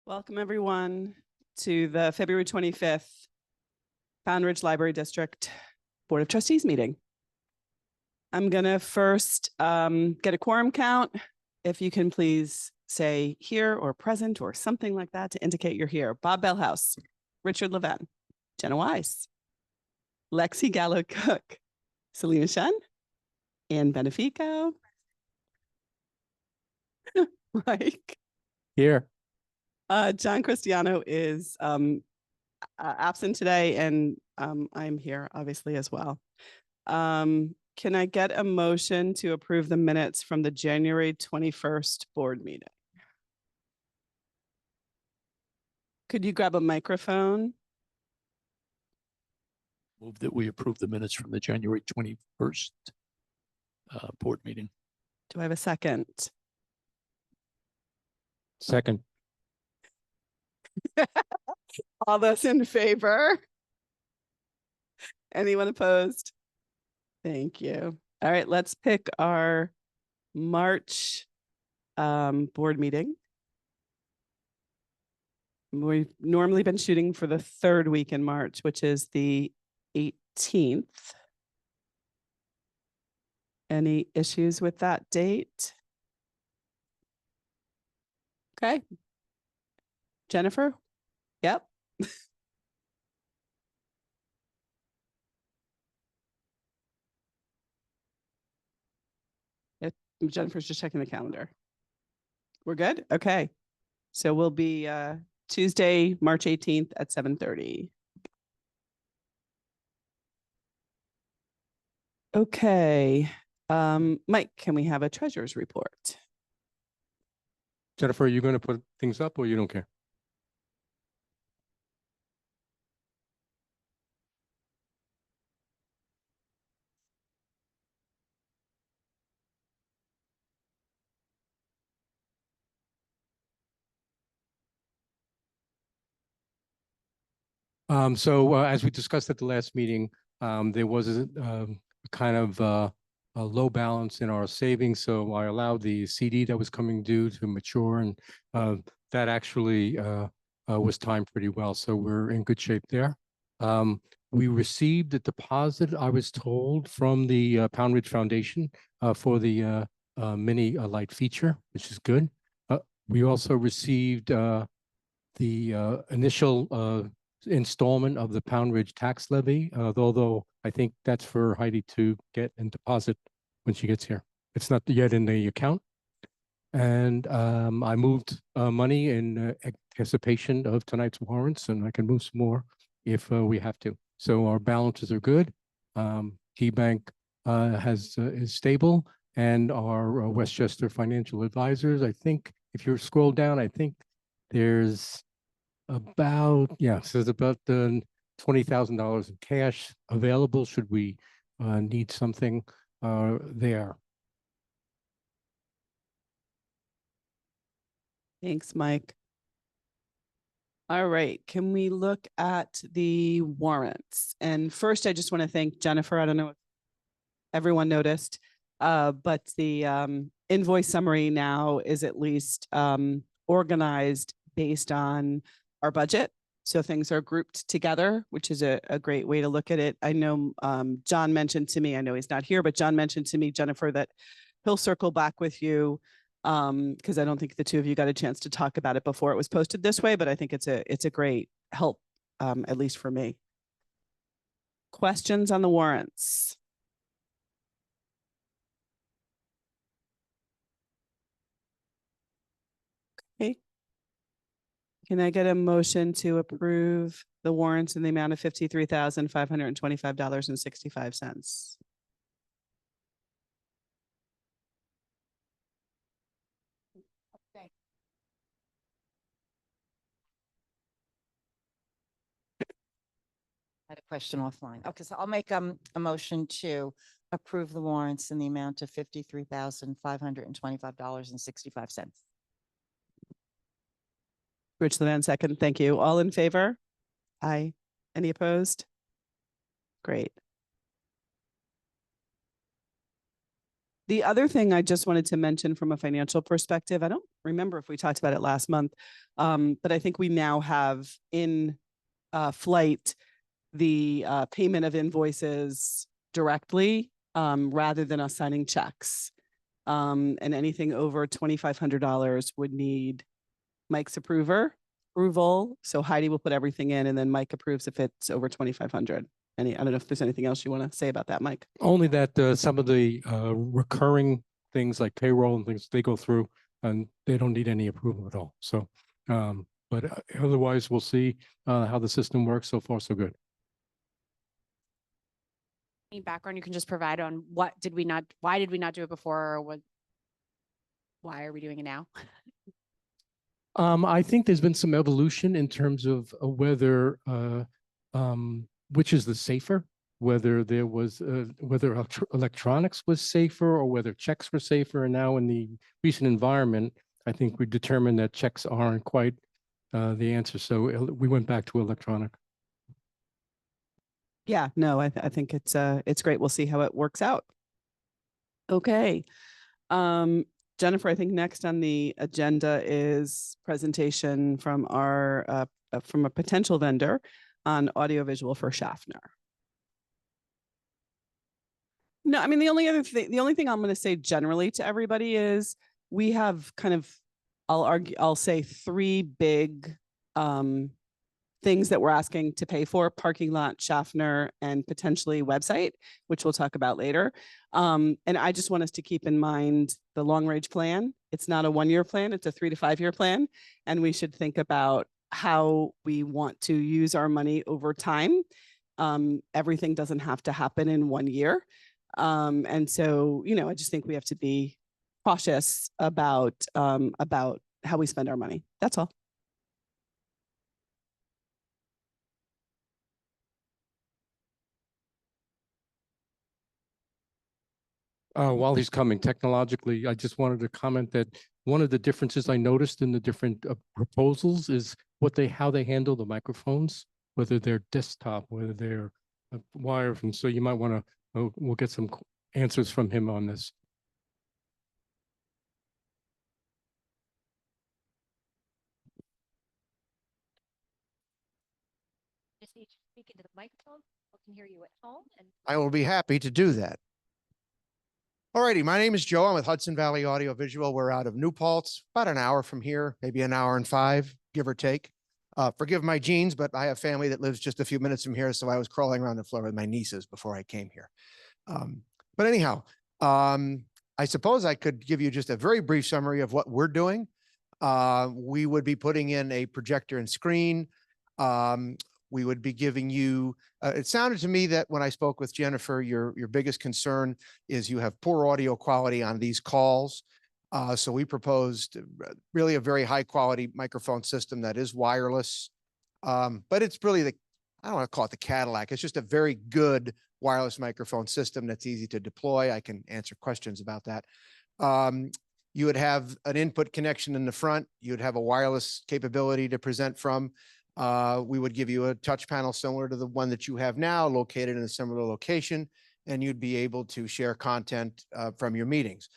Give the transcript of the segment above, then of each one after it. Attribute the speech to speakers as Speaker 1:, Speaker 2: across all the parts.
Speaker 1: Welcome, everyone, to the February 25th Pound Ridge Library District Board of Trustees meeting. I'm going to first get a quorum count. If you can please say here or present or something like that to indicate you're here. Bob Bellhouse, Richard Levin, Jenna Weiss, Lexi Gallo-Cook, Selena Shen, Ann Benefico, Mike.
Speaker 2: Here.
Speaker 1: John Cristiano is absent today, and I'm here obviously as well. Can I get a motion to approve the minutes from the January 21st board meeting? Could you grab a microphone?
Speaker 2: Move that we approve the minutes from the January 21st board meeting.
Speaker 1: Do I have a second?
Speaker 2: Second.
Speaker 1: All those in favor? Anyone opposed? Thank you. All right, let's pick our March board meeting. We've normally been shooting for the third week in March, which is the 18th. Any issues with that date? Okay. Jennifer? Yep. Jennifer's just checking the calendar. We're good? Okay. So we'll be Tuesday, March 18th at 7:30. Okay. Mike, can we have a treasurer's report?
Speaker 2: Jennifer, are you going to put things up or you don't care? As we discussed at the last meeting, there was a kind of a low balance in our savings. So I allowed the CD that was coming due to mature, and that actually was timed pretty well. So we're in good shape there. We received a deposit, I was told, from the Pound Ridge Foundation for the mini light feature, which is good. We also received the initial installment of the Pound Ridge tax levy, although I think that's for Heidi to get and deposit when she gets here. It's not yet in the account. And I moved money in anticipation of tonight's warrants, and I can move some more if we have to. So our balances are good. Key Bank is stable, and our Westchester financial advisors, I think if you scroll down, I think there's about, so there's about $20,000 in cash available should we need something there.
Speaker 1: Thanks, Mike. All right, can we look at the warrants? And first, I just want to thank Jennifer. I don't know if everyone noticed, but the invoice summary now is at least organized based on our budget. So things are grouped together, which is a great way to look at it. I know John mentioned to me, I know he's not here, but John mentioned to me, Jennifer, that he'll circle back with you because I don't think the two of you got a chance to talk about it before it was posted this way, but I think it's a great help, at least for me. Questions on the warrants? Okay. Can I get a motion to approve the warrants in the amount of $53,525.65?
Speaker 3: I had a question offline. Okay, so I'll make a motion to approve the warrants in the amount of $53,525.65.
Speaker 1: Rich Levin, second. Thank you. All in favor? Aye. Any opposed? Great. The other thing I just wanted to mention from a financial perspective, I don't remember if we talked about it last month, but I think we now have in flight the payment of invoices directly rather than us signing checks. And anything over $2,500 would need Mike's approval. So Heidi will put everything in and then Mike approves if it's over 2,500. I don't know if there's anything else you want to say about that, Mike.
Speaker 2: Only that some of the recurring things like payroll and things, they go through and they don't need any approval at all. So, but otherwise we'll see how the system works. So far, so good.
Speaker 4: Any background you can just provide on why did we not do it before, or why are we doing it now?
Speaker 2: I think there's been some evolution in terms of whether which is the safer, whether there was whether electronics was safer or whether checks were safer. And now in the recent environment, I think we determined that checks aren't quite the answer. So we went back to electronic.
Speaker 1: Yeah, no, I think it's great. We'll see how it works out. Okay. Jennifer, I think next on the agenda is presentation from our from a potential vendor on audiovisual for Schaffner. No, I mean, the only thing I'm going to say generally to everybody is we have kind of, I'll say 3 big things that we're asking to pay for: parking lot, Schaffner, and potentially website, which we'll talk about later. And I just want us to keep in mind the long range plan. It's not a 1-year plan, it's a 3 to 5 year plan. And we should think about how we want to use our money over time. Everything doesn't have to happen in 1 year. And so, you know, I just think we have to be cautious about how we spend our money. That's all.
Speaker 2: While he's coming, technologically, I just wanted to comment that one of the differences I noticed in the different proposals is how they handle the microphones, whether they're desktop, whether they're wired. And so you might want to, we'll get some answers from him on this.
Speaker 5: Just need to speak into the microphone. I can hear you at home. And
Speaker 6: I will be happy to do that. All righty, my name is Joe. I'm with Hudson Valley Audio Visual. We're out of New Paltz, about an hour from here, maybe an hour and 5, give or take. Forgive my jeans, but I have family that lives just a few minutes from here, so I was crawling around the floor with my nieces before I came here. But anyhow, I suppose I could give you just a very brief summary of what we're doing. We would be putting in a projector and screen. We would be giving you, it sounded to me that when I spoke with Jennifer, your biggest concern is you have poor audio quality on these calls. So we proposed really a very high quality microphone system that is wireless. But it's really I don't want to call it the Cadillac. It's just a very good wireless microphone system that's easy to deploy. I can answer questions about that. You would have an input connection in the front. You'd have a wireless capability to present from. We would give you a touch panel similar to the one that you have now, located in a similar location, and you'd be able to share content from your meetings.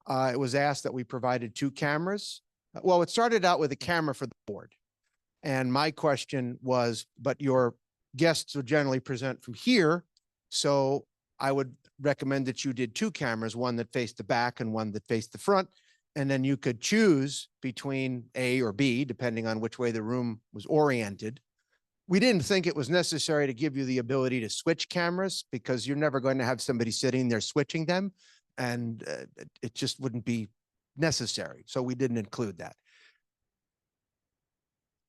Speaker 6: It was asked that we provided 2 cameras. Well, it started out with a camera for the board. And my question was, but your guests would generally present from here. So I would recommend that you did 2 cameras, one that faced the back and one that faced the front. And then you could choose between A or B, depending on which way the room was oriented. We didn't think it was necessary to give you the ability to switch cameras because you're never going to have somebody sitting there switching them. And it just wouldn't be necessary. So we didn't include that.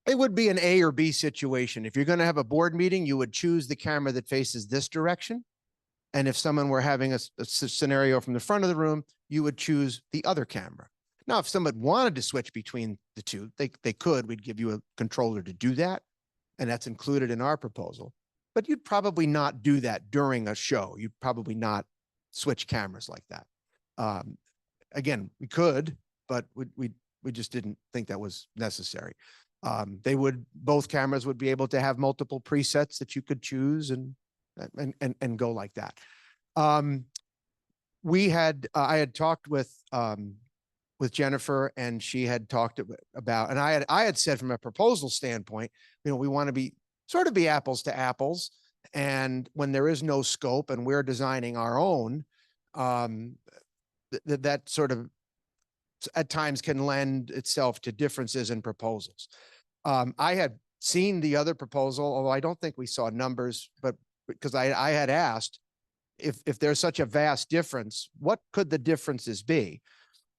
Speaker 6: It would be an A or B situation. If you're going to have a board meeting, you would choose the camera that faces this direction. And if someone were having a scenario from the front of the room, you would choose the other camera. Now, if someone wanted to switch between the 2, they could. We'd give you a controller to do that. And that's included in our proposal. But you'd probably not do that during a show. You'd probably not switch cameras like that. Again, we could, but we just didn't think that was necessary. Both cameras would be able to have multiple presets that you could choose and go like that. I had talked with Jennifer, and she had talked about, and I had said from a proposal standpoint, we want to be apples to apples. And when there is no scope and we're designing our own, that sort of at times can lend itself to differences in proposals. I had seen the other proposal, although I don't think we saw numbers, but because I had asked if there's such a vast difference, what could the differences be?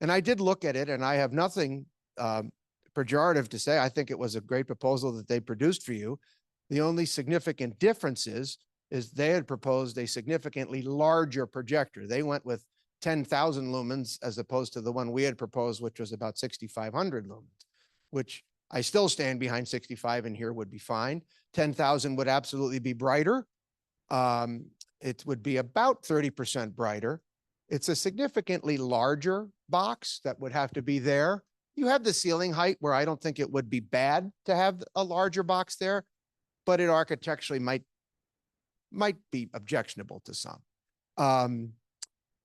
Speaker 6: And I did look at it, and I have nothing pejorative to say. I think it was a great proposal that they produced for you. The only significant difference is they had proposed a significantly larger projector. They went with 10,000 lumens as opposed to the one we had proposed, which was about 6,500 lumens, which I still stand behind. 65 in here would be fine. 10,000 would absolutely be brighter. It would be about 30% brighter. It's a significantly larger box that would have to be there. You have the ceiling height where I don't think it would be bad to have a larger box there, but it architecturally might be objectionable to some.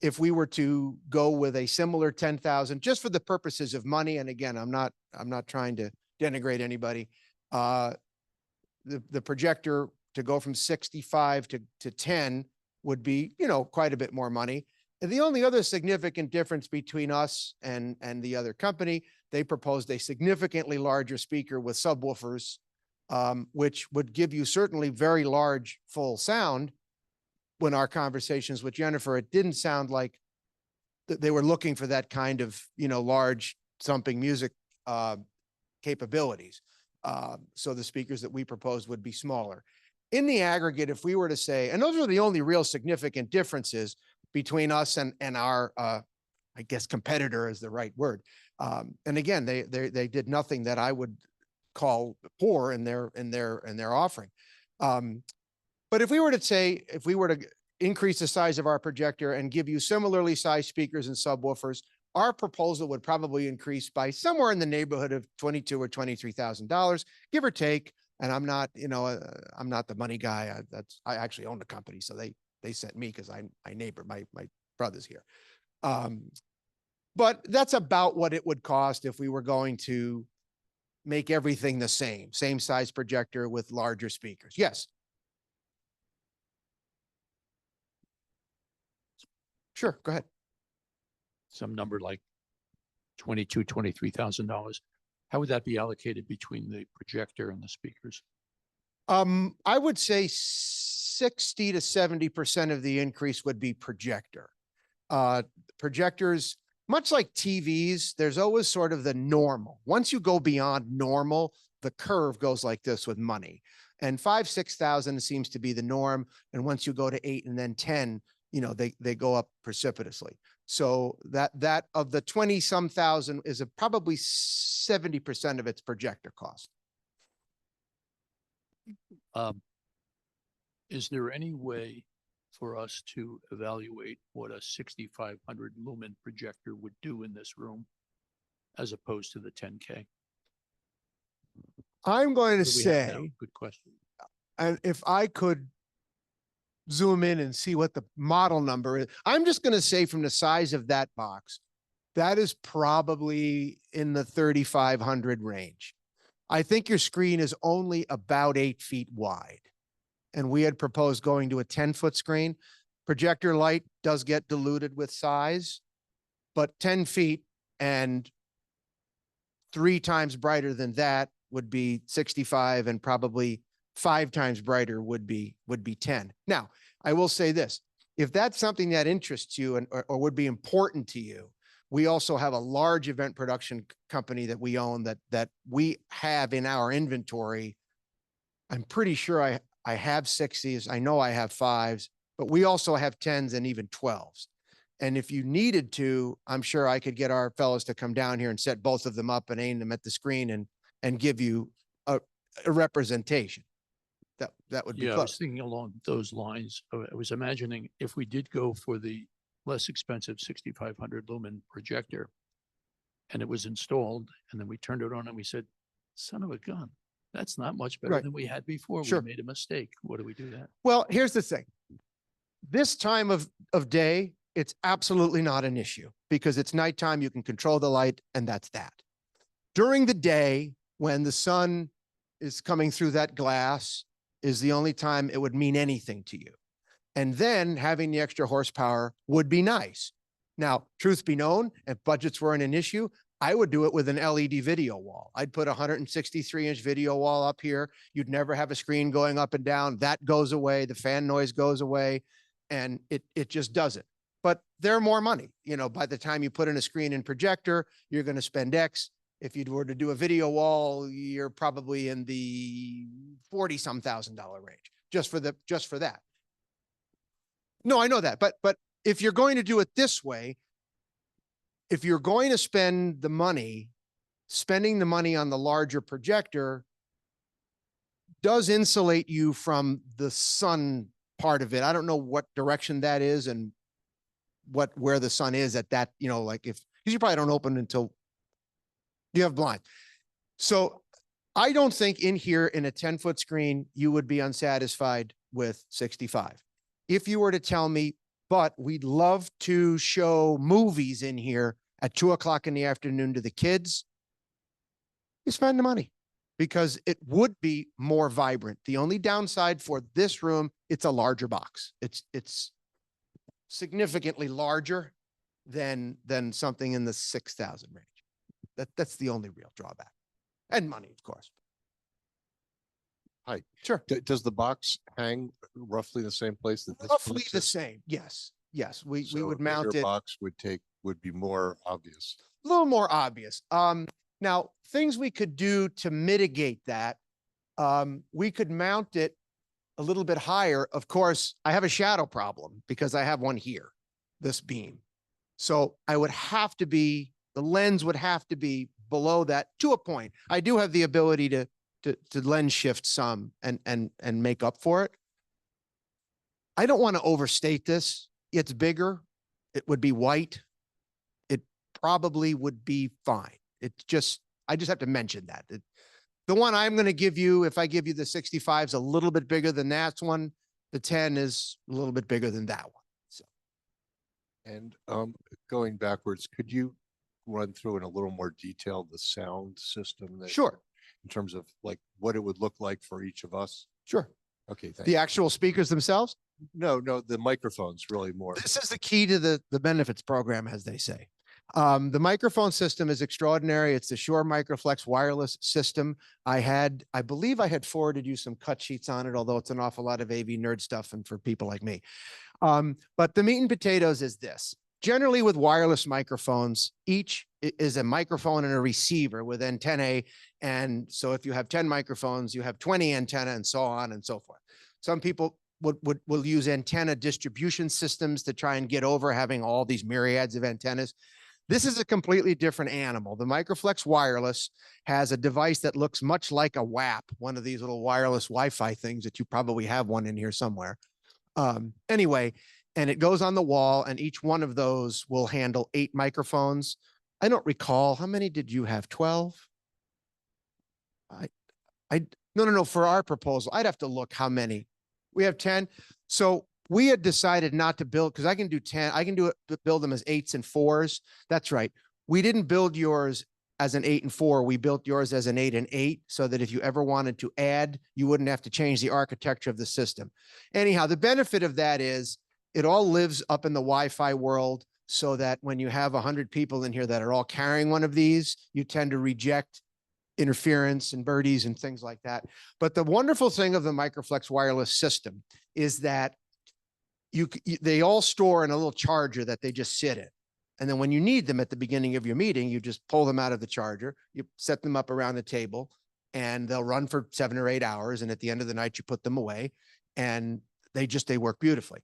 Speaker 6: If we were to go with a similar 10,000, just for the purposes of money, and again, I'm not trying to denigrate anybody. The projector to go from 65 to 10 would be, quite a bit more money. And the only other significant difference between us and the other company, they proposed a significantly larger speaker with subwoofers, which would give you certainly very large full sound. When our conversations with Jennifer, it didn't sound like they were looking for that kind of, large thumping music capabilities. So the speakers that we proposed would be smaller. In the aggregate, if we were to say, and those are the only real significant differences between us and our, I guess competitor is the right word. And again, they did nothing that I would call poor in their offering. But if we were to increase the size of our projector and give you similarly sized speakers and subwoofers, our proposal would probably increase by somewhere in the neighborhood of $22,000 or $23,000, give or take. And I'm not, I'm not the money guy. I actually own the company, so they sent me because I neighbor, my brother's here. But that's about what it would cost if we were going to make everything the same size projector with larger speakers. Yes. Sure, go ahead.
Speaker 7: Some number like $23,000. How would that be allocated between the projector and the speakers?
Speaker 6: I would say 60 to 70% of the increase would be projector. Projectors, much like TVs, there's always sort of the normal. Once you go beyond normal, the curve goes like this with money. And 5,000, 6,000 seems to be the norm. And once you go to 8 and then 10, they go up precipitously. So that of the 20 some thousand is probably 70% of its projector cost.
Speaker 7: Is there any way for us to evaluate what a 6,500 lumen projector would do in this room as opposed to the 10K?
Speaker 6: I'm going to
Speaker 7: What do we have now?
Speaker 6: say,
Speaker 7: Good question.
Speaker 6: and if I could zoom in and see what the model number is, I'm just going to say from the size of that box, that is probably in the 3,500 range. I think your screen is only about 8 feet wide. And we had proposed going to a 10-foot screen. Projector light does get diluted with size, but 10 feet and 3 times brighter than that would be 65, and probably 5 times brighter would be 10. Now, I will say this, if that's something that interests you or would be important to you, we also have a large event production company that we own that we have in our inventory. I'm pretty sure I have 60s. I know I have 5s, but we also have 10s and even 12s. And if you needed to, I'm sure I could get our fellows to come down here and set both of them up and aim them at the screen and give you a representation. That would be
Speaker 7: Yeah, I
Speaker 6: close.
Speaker 7: was thinking along those lines. I was imagining if we did go for the less expensive 6,500 lumen projector and it was installed and then we turned it on and we said, son of a gun, that's not much better
Speaker 6: Right.
Speaker 7: than we had before.
Speaker 6: Sure.
Speaker 7: We made a mistake. What do we do that?
Speaker 6: Well, here's the thing. This time of day, it's absolutely not an issue because it's nighttime, you can control the light and that's that. During the day, when the sun is coming through that glass is the only time it would mean anything to you. And then having the extra horsepower would be nice. Now, truth be known, if budgets weren't an issue, I would do it with an LED video wall. I'd put a 163-inch video wall up here. You'd never have a screen going up and down. That goes away. The fan noise goes away and it just doesn't. But they're more money. You know, by the time you put in a screen and projector, you're going to spend X. If you were to do a video wall, you're probably in the 40-some thousand dollar range just for that. No, I know that, but if you're going to do it this way, if you're going to spend the money, spending the money on the larger projector does insulate you from the sun part of it. I don't know what direction that is and where the sun is at that, you know, like because you probably don't open until you have blind. So I don't think in here in a 10-foot screen, you would be unsatisfied with 65. If you were to tell me, but we'd love to show movies in here at 2 o'clock in the afternoon to the kids, you spend the money because it would be more vibrant. The only downside for this room, it's a larger box. It's significantly larger than something in the 6,000 range. That's the only real drawback. And money, of course.
Speaker 8: Hi.
Speaker 6: Sure.
Speaker 8: Does the box hang roughly the same place that this?
Speaker 6: Roughly
Speaker 8: place
Speaker 6: the
Speaker 8: is?
Speaker 6: same. Yes. Yes. We
Speaker 8: So
Speaker 6: would
Speaker 8: a
Speaker 6: mount
Speaker 8: bigger
Speaker 6: it
Speaker 8: box would be more obvious.
Speaker 6: a little more obvious. Now things we could do to mitigate that. We could mount it a little bit higher. Of course, I have a shadow problem because I have one here, this beam. So the lens would have to be below that to a point. I do have the ability to lens shift some and make up for it. I don't want to overstate this. It's bigger. It would be white. It probably would be fine. I just have to mention that. The one I'm going to give you, if I give you the 65 is a little bit bigger than that one. The 10 is a little bit bigger than that one. So.
Speaker 8: And going backwards, could you run through in a little more detail the sound system that
Speaker 6: Sure.
Speaker 8: in terms of like what it would look like for each of us?
Speaker 6: Sure.
Speaker 8: Okay, thank
Speaker 6: The
Speaker 8: you.
Speaker 6: actual speakers themselves.
Speaker 8: No, the microphones really more.
Speaker 6: This is the key to the benefits program, as they say. The microphone system is extraordinary. It's the Shure Microflex wireless system. I believe I had forwarded you some cut sheets on it, although it's an awful lot of AV nerd stuff and for people like me. But the meat and potatoes is this. Generally with wireless microphones, each is a microphone and a receiver with antennae. And so if you have 10 microphones, you have 20 antenna and so on and so forth. Some people will use antenna distribution systems to try and get over having all these myriads of antennas. This is a completely different animal. The Microflex Wireless has a device that looks much like a WAP, one of these little wireless Wi-Fi things that you probably have one in here somewhere. Anyway, and it goes on the wall and each one of those will handle 8 microphones. I don't recall, how many did you have? 12? No, for our proposal, I'd have to look how many. We have 10. So we had decided not to build, because I can do 10, I can build them as 8s and 4s. That's right. We didn't build yours as an 8 and 4. We built yours as an 8 and 8 so that if you ever wanted to add, you wouldn't have to change the architecture of the system. Anyhow, the benefit of that is it all lives up in the Wi-Fi world so that when you have 100 people in here that are all carrying one of these, you tend to reject interference and birdies and things like that. But the wonderful thing of the Microflex wireless system is that they all store in a little charger that they just sit in. And then when you need them at the beginning of your meeting, you just pull them out of the charger, you set them up around the table and they'll run for 7 or 8 hours. And at the end of the night, you put them away and they work beautifully.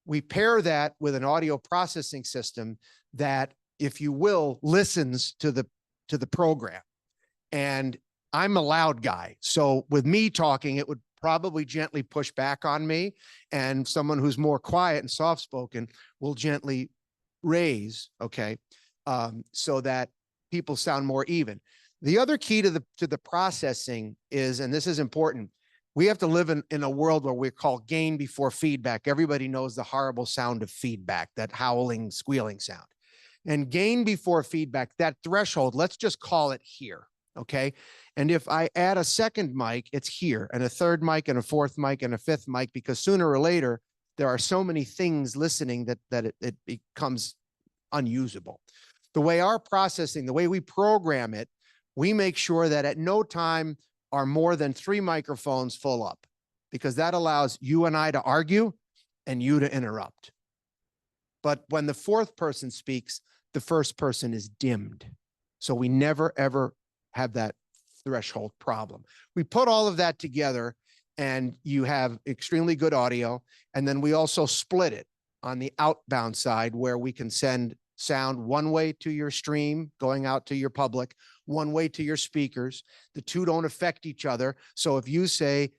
Speaker 6: We pair that with an audio processing system that, if you will, listens to the program. And I'm a loud guy. So with me talking, it would probably gently push back on me. And someone who's more quiet and soft-spoken will gently raise, okay, so that people sound more even. The other key to the processing is, and this is important, we have to live in a world where we call gain before feedback. Everybody knows the horrible sound of feedback, that howling, squealing sound. And gain before feedback, that threshold, let's just call it here, okay? And if I add a second mic, it's here, and a third mic, and a fourth mic, and a fifth mic, because sooner or later, there are so many things listening that it becomes unusable. The way our processing, the way we program it, we make sure that at no time are more than 3 microphones full up, because that allows you and I to argue and you to interrupt. But when the fourth person speaks, the first person is dimmed. So we never, ever have that threshold problem. We put all of that together and you have extremely good audio. And then we also split it on the outbound side where we can send sound one way to your stream going out to your public, one way to your speakers. The two don't affect each other. So if you say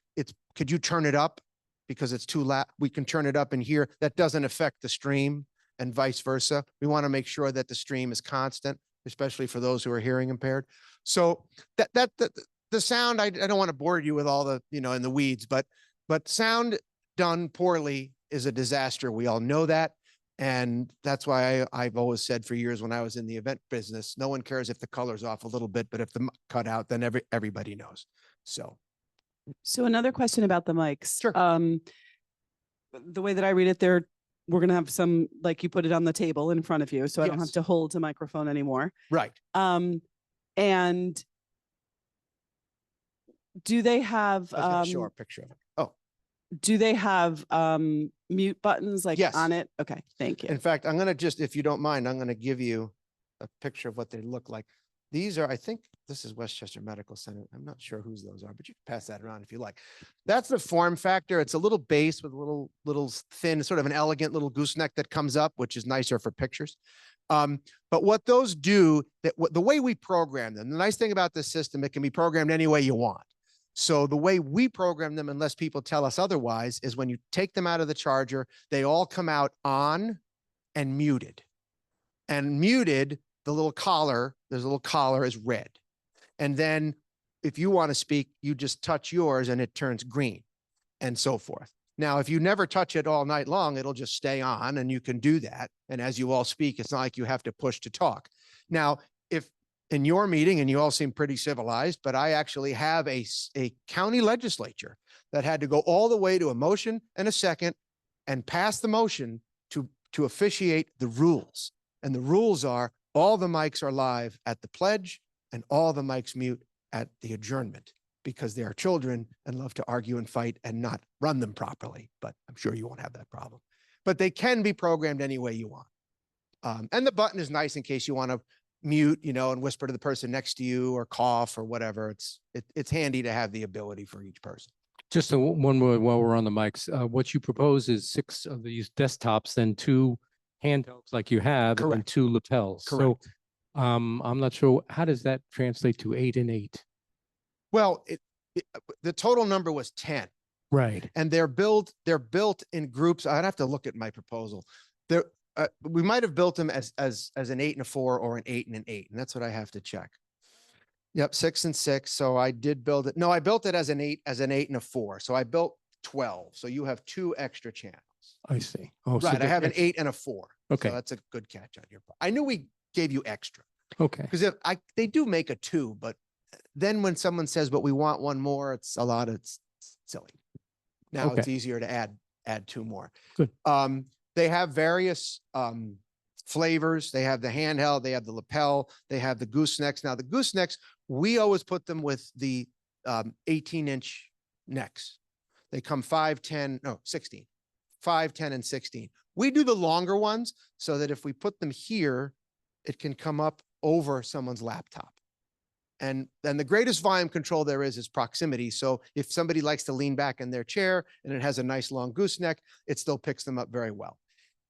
Speaker 6: could you turn it up because it's too loud, we can turn it up in here. That doesn't affect the stream and vice versa. We want to make sure that the stream is constant, especially for those who are hearing impaired. So the sound, I don't want to bore you with all the, in the weeds, but sound done poorly is a disaster. We all know that. And that's why I've always said for years when I was in the event business, no one cares if the color's off a little bit, but if the cut out, then everybody knows.
Speaker 1: So another question about the mics.
Speaker 6: Sure.
Speaker 1: The way that I read it, we're going to have some, like you put it on the table in front of you, so I don't have
Speaker 6: Yes.
Speaker 1: to hold a microphone anymore.
Speaker 6: Right.
Speaker 1: And do they have,
Speaker 6: I was gonna show a picture of it. Oh,
Speaker 1: do they have mute buttons like
Speaker 6: Yes.
Speaker 1: on it? Okay, thank you.
Speaker 6: in fact, I'm going to if you don't mind, I'm going to give you a picture of what they look like. These are, I think this is Westchester Medical Center. I'm not sure whose those are, but you can pass that around if you like. That's the form factor. It's a little base with a little thin, sort of an elegant little gooseneck that comes up, which is nicer for pictures. But what those do, the way we program them, the nice thing about this system, it can be programmed any way you want. So the way we program them, unless people tell us otherwise, is when you take them out of the charger, they all come out on and muted. And muted, the little collar, there's a little collar is red. And then if you want to speak, you just touch yours and it turns green and so forth. Now, if you never touch it all night long, it'll just stay on and you can do that. And as you all speak, it's not like you have to push to talk. Now, if in your meeting, and you all seem pretty civilized, but I actually have a county legislature that had to go all the way to a motion and a second and pass the motion to officiate the rules. And the rules are all the mics are live at the pledge and all the mics mute at the adjournment, because they are children and love to argue and fight and not run them properly. But I'm sure you won't have that problem. But they can be programmed any way you want. And the button is nice in case you want to mute, and whisper to the person next to you or cough or whatever. It's handy to have the ability for each person.
Speaker 2: Just one more while we're on the mics. What you propose is 6 of these desktops, then 2 handhelds like you have, and then
Speaker 6: Correct.
Speaker 2: 2 lapels.
Speaker 6: Correct.
Speaker 2: So I'm not sure, how does that translate to 8 and 8?
Speaker 6: Well, the total number was 10.
Speaker 2: Right.
Speaker 6: And they're built in groups. I'd have to look at my proposal. We might have built them as an 8 and a 4 or an 8 and an 8. And that's what I have to check. Yep. 6 and 6. So I did build it. No, I built it as an 8 and a 4. So I built 12. So you have 2 extra channels.
Speaker 2: I see. Oh, so
Speaker 6: Right. I
Speaker 2: they're
Speaker 6: have an
Speaker 2: extra.
Speaker 6: 8 and a 4.
Speaker 2: Okay.
Speaker 6: So that's a good catch on your part. I knew we gave you extra
Speaker 2: Okay.
Speaker 6: because they do make a 2, but then when someone says, but we want one more, it's silly. Now it's
Speaker 2: Okay.
Speaker 6: easier to add 2 more.
Speaker 2: Good.
Speaker 6: They have various flavors. They have the handheld, they have the lapel, they have the goosenecks. Now the goosenecks, we always put them with the 18-inch necks. They come 5, 10, no, 16, 5, 10, and 16. We do the longer ones so that if we put them here, it can come up over someone's laptop. And then the greatest volume control there is proximity. So if somebody likes to lean back in their chair and it has a nice long gooseneck, it still picks them up very well.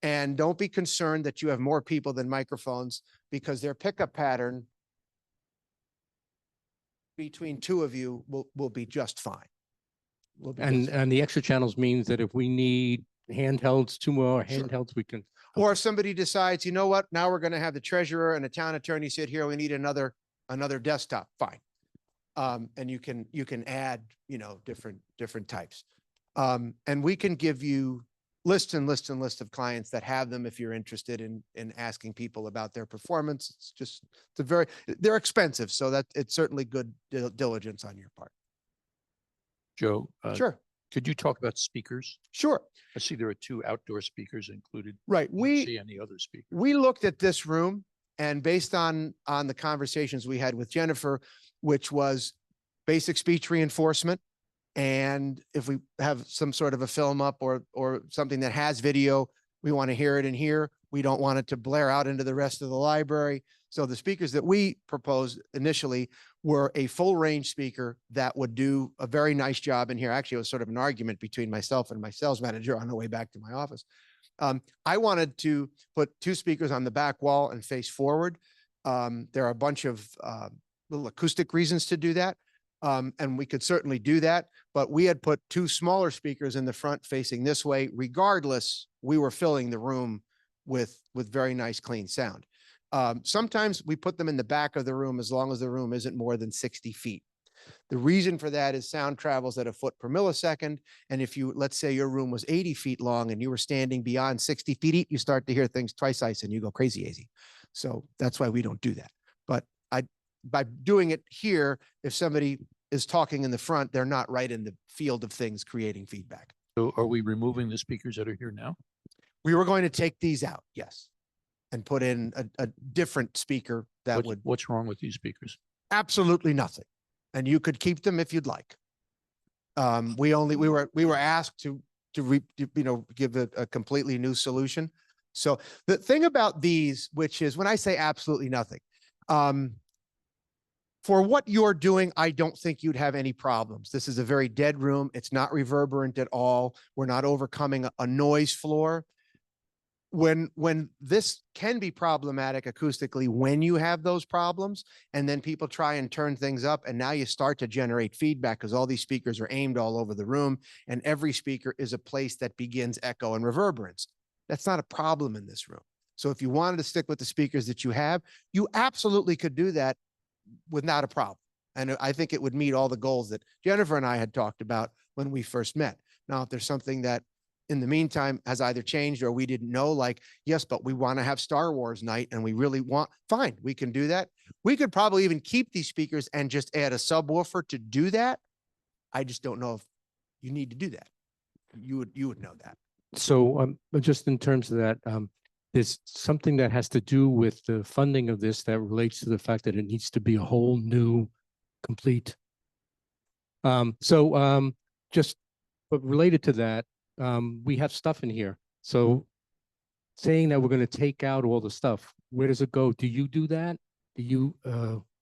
Speaker 6: And don't be concerned that you have more people than microphones, because their pickup pattern between 2 of you will be just fine. Will be just fine.
Speaker 2: And the extra channels means that if we need handhelds, 2 more
Speaker 6: Sure.
Speaker 2: handhelds, we can.
Speaker 6: Or if somebody decides, you know what, now we're going to have the treasurer and a town attorney sit here, we need another desktop, fine. And you can add, different types. And we can give you lists and lists and lists of clients that have them if you're interested in asking people about their performance. They're expensive, so that it's certainly good diligence on your part.
Speaker 7: Joe,
Speaker 6: Sure,
Speaker 7: could you talk about speakers?
Speaker 6: sure.
Speaker 7: I see there are 2 outdoor speakers included.
Speaker 6: Right.
Speaker 7: I don't see any other speakers.
Speaker 6: We looked at this room, and based on the conversations we had with Jennifer, which was basic speech reinforcement. And if we have some sort of a film up or something that has video, we want to hear it in here. We don't want it to blare out into the rest of the library. So the speakers that we proposed initially were a full range speaker that would do a very nice job in here. Actually, it was sort of an argument between myself and my sales manager on the way back to my office. I wanted to put 2 speakers on the back wall and face forward. There are a bunch of little acoustic reasons to do that. And we could certainly do that, but we had put 2 smaller speakers in the front facing this way. Regardless, we were filling the room with very nice, clean sound. Sometimes we put them in the back of the room as long as the room isn't more than 60 feet. The reason for that is sound travels at a foot per millisecond. And if let's say your room was 80 feet long and you were standing beyond 60 feet, you start to hear things twice ice and you go crazy easy. So that's why we don't do that. But by doing it here, if somebody is talking in the front, they're not right in the field of things creating feedback.
Speaker 7: So are we removing the speakers that are here now?
Speaker 6: We were going to take these out, yes, and put in a different speaker that
Speaker 7: What's wrong with these speakers?
Speaker 6: absolutely nothing. And you could keep them if you'd like. We were asked to give a completely new solution. So the thing about these, which is when I say absolutely nothing, for what you're doing, I don't think you'd have any problems. This is a very dead room. It's not reverberant at all. We're not overcoming a noise floor. When this can be problematic acoustically when you have those problems, and then people try and turn things up, and now you start to generate feedback because all these speakers are aimed all over the room, and every speaker is a place that begins echo and reverberance. That's not a problem in this room. So if you wanted to stick with the speakers that you have, you absolutely could do that without a problem. And I think it would meet all the goals that Jennifer and I had talked about when we first met. Now, if there's something that in the meantime has either changed or we didn't know, like, yes, but we want to have Star Wars night and we really want, fine, we can do that. We could probably even keep these speakers and just add a subwoofer to do that. I just don't know if you need to do that. You would know that.
Speaker 2: So just in terms of that, there's something that has to do with the funding of this that relates to the fact that it needs to be a whole new, complete. Just but related to that, we have stuff in here. So saying that we're going to take out all the stuff, where does it go? Do you do that? Do you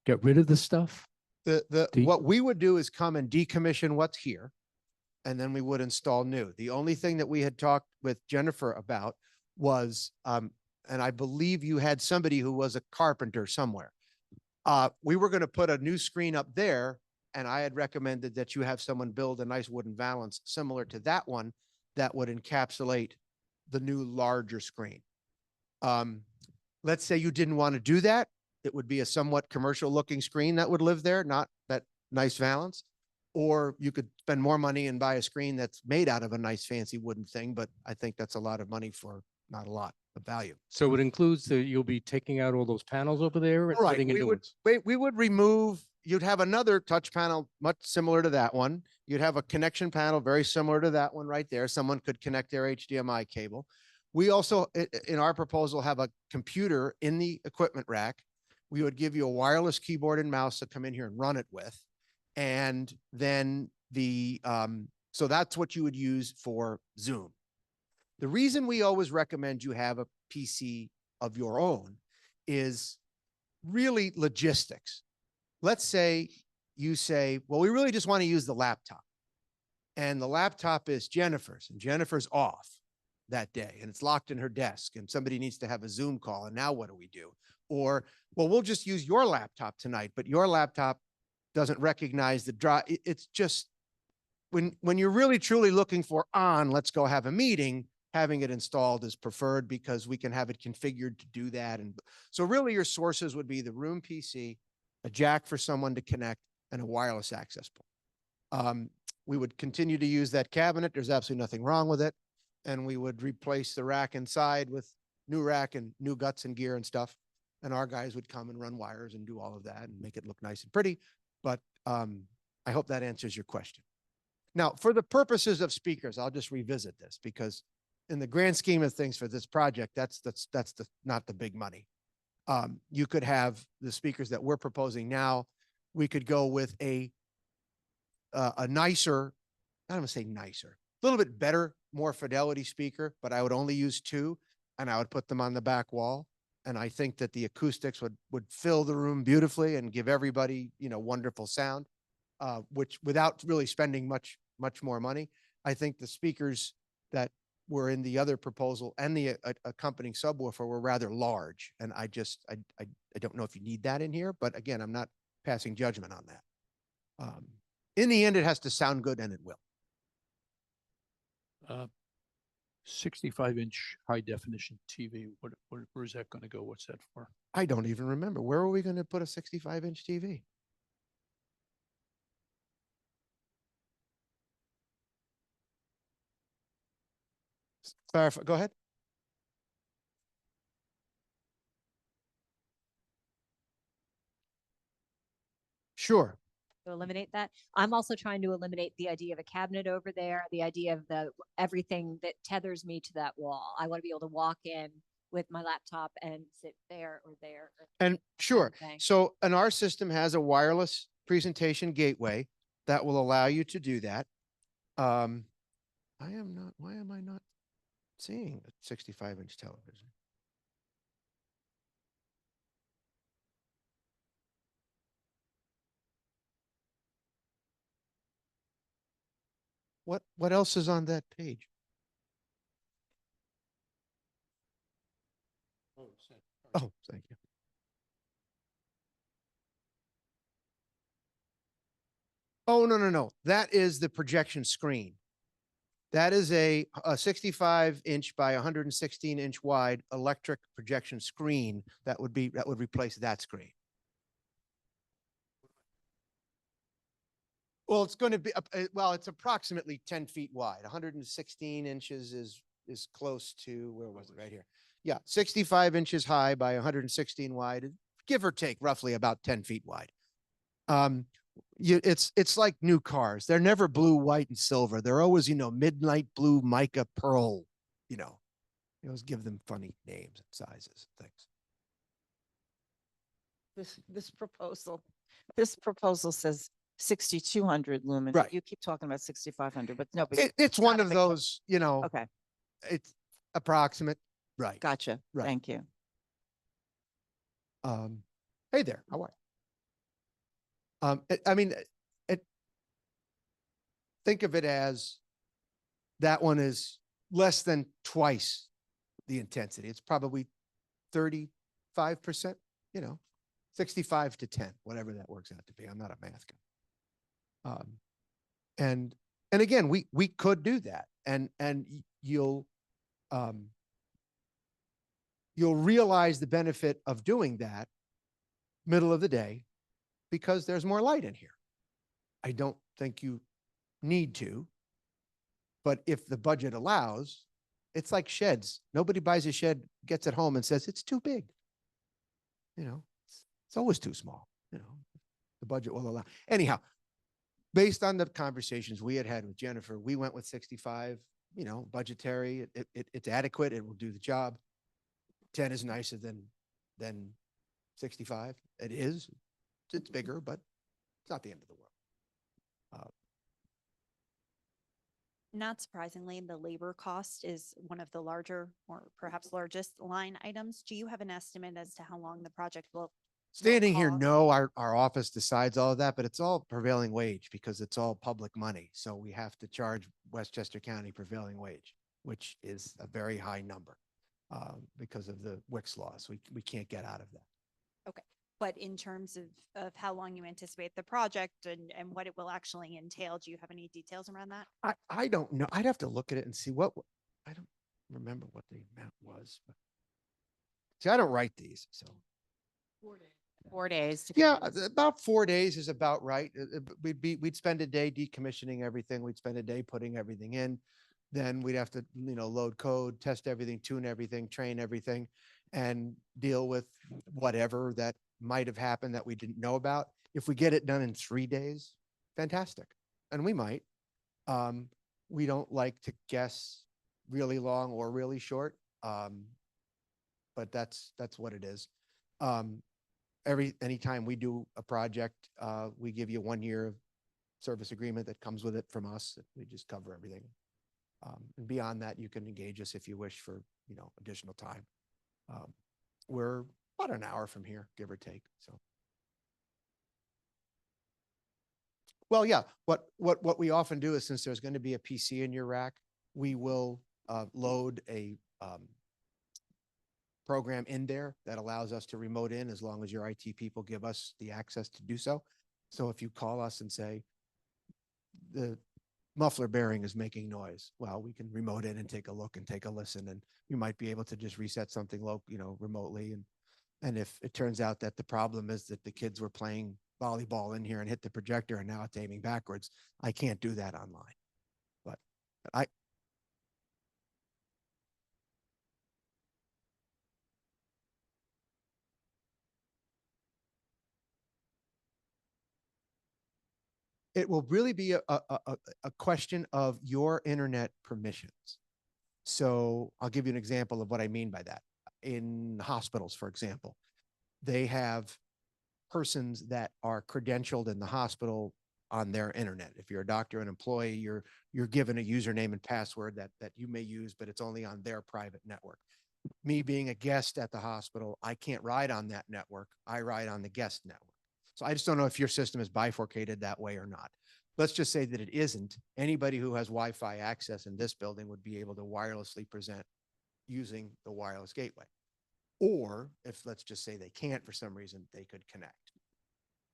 Speaker 2: get rid of the stuff?
Speaker 6: What we would do is come and decommission what's here, and then we would install new. The only thing that we had talked with Jennifer about was, and I believe you had somebody who was a carpenter somewhere. We were going to put a new screen up there, and I had recommended that you have someone build a nice wooden valance similar to that one that would encapsulate the new larger screen. Let's say you didn't want to do that. It would be a somewhat commercial looking screen that would live there, not that nice valance. Or you could spend more money and buy a screen that's made out of a nice fancy wooden thing, but I think that's a lot of money for not a lot of value.
Speaker 2: So it includes that you'll be taking out all those panels over there and
Speaker 6: Right,
Speaker 2: putting in
Speaker 6: we
Speaker 2: new
Speaker 6: would,
Speaker 2: ones.
Speaker 6: we would remove, you'd have another touch panel much similar to that one. You'd have a connection panel very similar to that one right there. Someone could connect their HDMI cable. We also, in our proposal, have a computer in the equipment rack. We would give you a wireless keyboard and mouse to come in here and run it with. And then so that's what you would use for Zoom. The reason we always recommend you have a PC of your own is really logistics. Let's say you say, well, we really just want to use the laptop. And the laptop is Jennifer's, and Jennifer's off that day, and it's locked in her desk, and somebody needs to have a Zoom call, and now what do we do? Or, well, we'll just use your laptop tonight, but your laptop doesn't recognize the drive. It's just, when you're really truly looking for let's go have a meeting, having it installed is preferred because we can have it configured to do that. And so really your sources would be the room PC, a jack for someone to connect, and a wireless access port. We would continue to use that cabinet. There's absolutely nothing wrong with it. And we would replace the rack inside with new rack and new guts and gear and stuff. And our guys would come and run wires and do all of that and make it look nice and pretty. But I hope that answers your question. Now, for the purposes of speakers, I'll just revisit this because in the grand scheme of things for this project, that's not the big money. You could have the speakers that we're proposing now. We could go with a nicer, I don't want to say nicer, a little bit better, more fidelity speaker, but I would only use two and I would put them on the back wall. And I think that the acoustics would fill the room beautifully and give everybody, wonderful sound, which without really spending much more money. I think the speakers that were in the other proposal and the accompanying subwoofer were rather large. And I don't know if you need that in here, but again, I'm not passing judgment on that. In the end, it has to sound good and it will.
Speaker 7: 65-inch high definition TV, where's that going to go? What's that for?
Speaker 6: I don't even remember. Where are we going to put a 65-inch TV? Clarify, go ahead. Sure.
Speaker 5: To eliminate that. I'm also trying to eliminate the idea of a cabinet over there, the idea of everything that tethers me to that wall. I want to be able to walk in with my laptop and sit there or there.
Speaker 6: And sure.
Speaker 5: thing.
Speaker 6: So, and our system has a wireless presentation gateway that will allow you to do that. Why am I not seeing a 65-inch television? What else is on that page? Oh, thank you. Oh, no. That is the projection screen. That is a 65-inch by 116-inch wide electric projection screen that would replace that screen. Well, it's going to be, it's approximately 10 feet wide. 116 inches is close to, where was it? Right here. Yeah, 65 inches high by 116 wide, give or take roughly about 10 feet wide. It's like new cars. They're never blue, white, and silver. They're always, midnight blue, mica, pearl, you always give them funny names and sizes and things.
Speaker 3: This proposal says 6,200 lumen.
Speaker 6: Right.
Speaker 3: You keep talking about 6,500, but no.
Speaker 6: It's one
Speaker 3: not a
Speaker 6: of
Speaker 3: big-
Speaker 6: those,
Speaker 3: Okay,
Speaker 6: it's approximate. Right.
Speaker 3: gotcha.
Speaker 6: Right.
Speaker 3: Thank you.
Speaker 6: Hey there, how are you? Think of it as that one is less than twice the intensity. It's probably 35%, 65 to 10, whatever that works out to be. I'm not a math guy. And again, we could do that, and you'll realize the benefit of doing that middle of the day because there's more light in here. I don't think you need to, but if the budget allows, it's like sheds. Nobody buys a shed, gets it home and says, it's too big. It's always too small, the budget will allow. Anyhow, based on the conversations we had with Jennifer, we went with 65, budgetary, it's adequate. It will do the job. 10 is nicer than 65. It is. It's bigger, but it's not the end of the world.
Speaker 9: Not surprisingly, the labor cost is one of the larger or perhaps largest line items. Do you have an estimate as to how long the project will?
Speaker 6: Standing here,
Speaker 9: cost?
Speaker 6: no, our office decides all of that, but it's all prevailing wage because it's all public money. So we have to charge Westchester County prevailing wage, which is a very high number because of the Wicks laws. We can't get out of that.
Speaker 9: But in terms of how long you anticipate the project and what it will actually entail, do you have any details around that?
Speaker 6: I don't know. I'd have to look at it and see I don't remember what the amount was. But see, I don't write these, so.
Speaker 4: 4 days to.
Speaker 6: Yeah,
Speaker 4: complete this.
Speaker 6: about 4 days is about right. We'd spend a day decommissioning everything. We'd spend a day putting everything in. Then we'd have to, load code, test everything, tune everything, train everything, and deal with whatever that might have happened that we didn't know about. If we get it done in 3 days, fantastic. And we might. We don't like to guess really long or really short. But that's what it is. Anytime we do a project, we give you 1 year of service agreement that comes with it from us. We just cover everything. And beyond that, you can engage us if you wish for, additional time. We're about an hour from here, give or take. So. Well, yeah, what we often do is, since there's going to be a PC in your rack, we will load a program in there that allows us to remote in as long as your IT people give us the access to do so. So if you call us and say, the muffler bearing is making noise, well, we can remote in and take a look and take a listen, and you might be able to just reset something remotely. And if it turns out that the problem is that the kids were playing volleyball in here and hit the projector and now it's aiming backwards, I can't do that online. But it will really be a question of your internet permissions. So I'll give you an example of what I mean by that. In hospitals, for example, they have persons that are credentialed in the hospital on their internet. If you're a doctor, an employee, you're given a username and password that you may use, but it's only on their private network. Me being a guest at the hospital, I can't ride on that network. I ride on the guest network. So I just don't know if your system is bifurcated that way or not. Let's just say that it isn't. Anybody who has Wi-Fi access in this building would be able to wirelessly present using the wireless gateway. Or if, let's just say they can't for some reason, they could connect.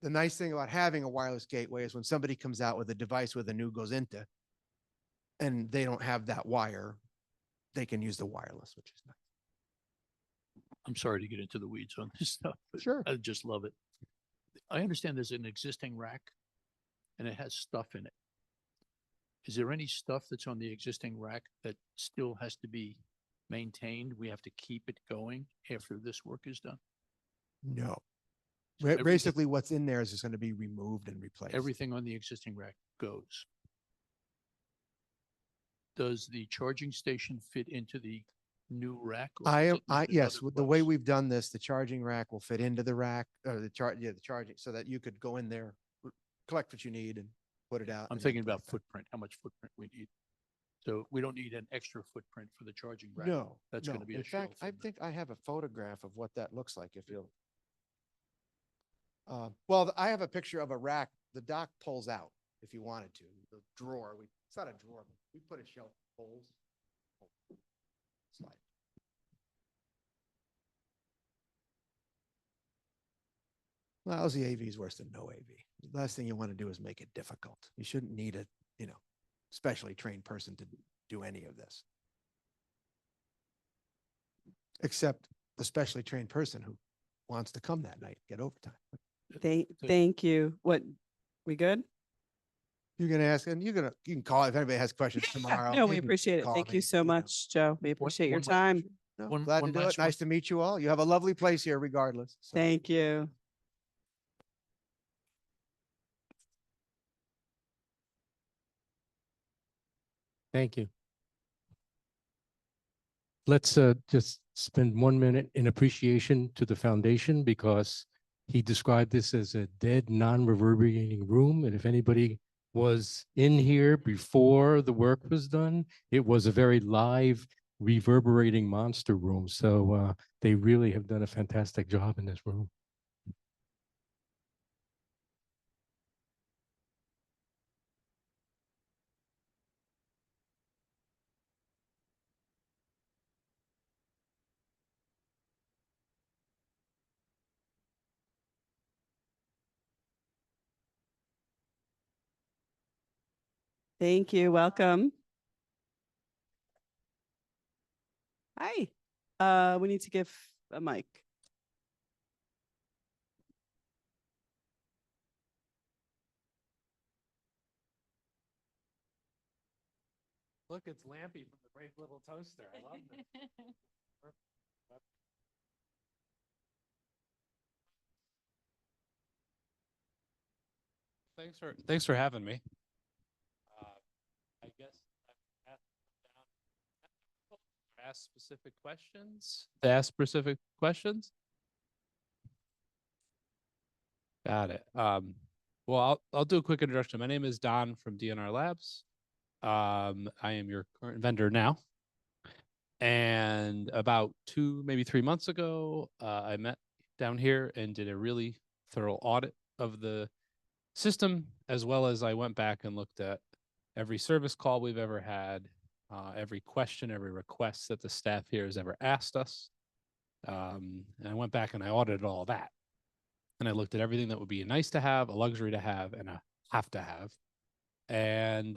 Speaker 6: The nice thing about having a wireless gateway is when somebody comes out with a device with a new goes into, and they don't have that wire, they can use the wireless, which is nice.
Speaker 7: I'm sorry to get into the weeds on this stuff, but
Speaker 6: Sure.
Speaker 7: I just love it. I understand there's an existing rack and it has stuff in it. Is there any stuff that's on the existing rack that still has to be maintained? We have to keep it going after this work is done?
Speaker 6: No.
Speaker 7: So everything-
Speaker 6: Basically, what's in there is just going to be removed and replaced.
Speaker 7: Everything on the existing rack goes. Does the charging station fit into the new rack? Or does it need
Speaker 6: Yes,
Speaker 7: another
Speaker 6: with the way
Speaker 7: place?
Speaker 6: we've done this, the charging rack will fit into the rack, or the charging, so that you could go in there, collect what you need and put it out.
Speaker 7: I'm
Speaker 6: and then
Speaker 7: thinking
Speaker 6: put it
Speaker 7: about
Speaker 6: back.
Speaker 7: footprint, how much footprint we need. So we don't need an extra footprint for the charging rack.
Speaker 6: No,
Speaker 7: That's
Speaker 6: no.
Speaker 7: going to be
Speaker 6: In
Speaker 7: a
Speaker 6: fact,
Speaker 7: shelf
Speaker 6: I
Speaker 7: in the-
Speaker 6: think I have a photograph of what that looks like if you'll. Well, I have a picture of a rack. The dock pulls out if you wanted to. The drawer, it's not a drawer, but we put a shelf pulls. Slide. Lousy AV is worse than no AV. The last thing you want to do is make it difficult. You shouldn't need a, specially trained person to do any of this. Except the specially trained person who wants to come that night, get overtime.
Speaker 1: Thank you. What, we good?
Speaker 6: You're gonna ask, and you can call if anybody has questions tomorrow.
Speaker 1: No, we
Speaker 6: You can
Speaker 1: appreciate it.
Speaker 6: call
Speaker 1: Thank
Speaker 6: me,
Speaker 1: you so
Speaker 6: know.
Speaker 1: much, Joe. We appreciate your
Speaker 7: one last-
Speaker 1: time.
Speaker 6: No,
Speaker 7: One-
Speaker 6: glad
Speaker 7: one
Speaker 6: to do it.
Speaker 7: last one.
Speaker 6: Nice to meet you all. You have a lovely place here regardless. So.
Speaker 1: Thank you.
Speaker 2: Thank you. Let's just spend 1 minute in appreciation to the foundation, because he described this as a dead, non-reverberating room. And if anybody was in here before the work was done, it was a very live, reverberating monster room. So they really have done a fantastic job in this room.
Speaker 1: Thank you. Welcome. Hi. We need to give a mic.
Speaker 10: Look, it's Lampy from the Brave Little Toaster. I love this. Thanks for having me. I guess I've ask specific questions. To ask specific questions. Got it. Well, I'll do a quick introduction. My name is Don from DNR Labs. I am your current vendor now. And about 2, maybe 3 months ago, I met down here and did a really thorough audit of the system, as well as I went back and looked at every service call we've ever had, every question, every request that the staff here has ever asked us. And I went back and I audited all that. And I looked at everything that would be nice to have, a luxury to have, and a have to have. And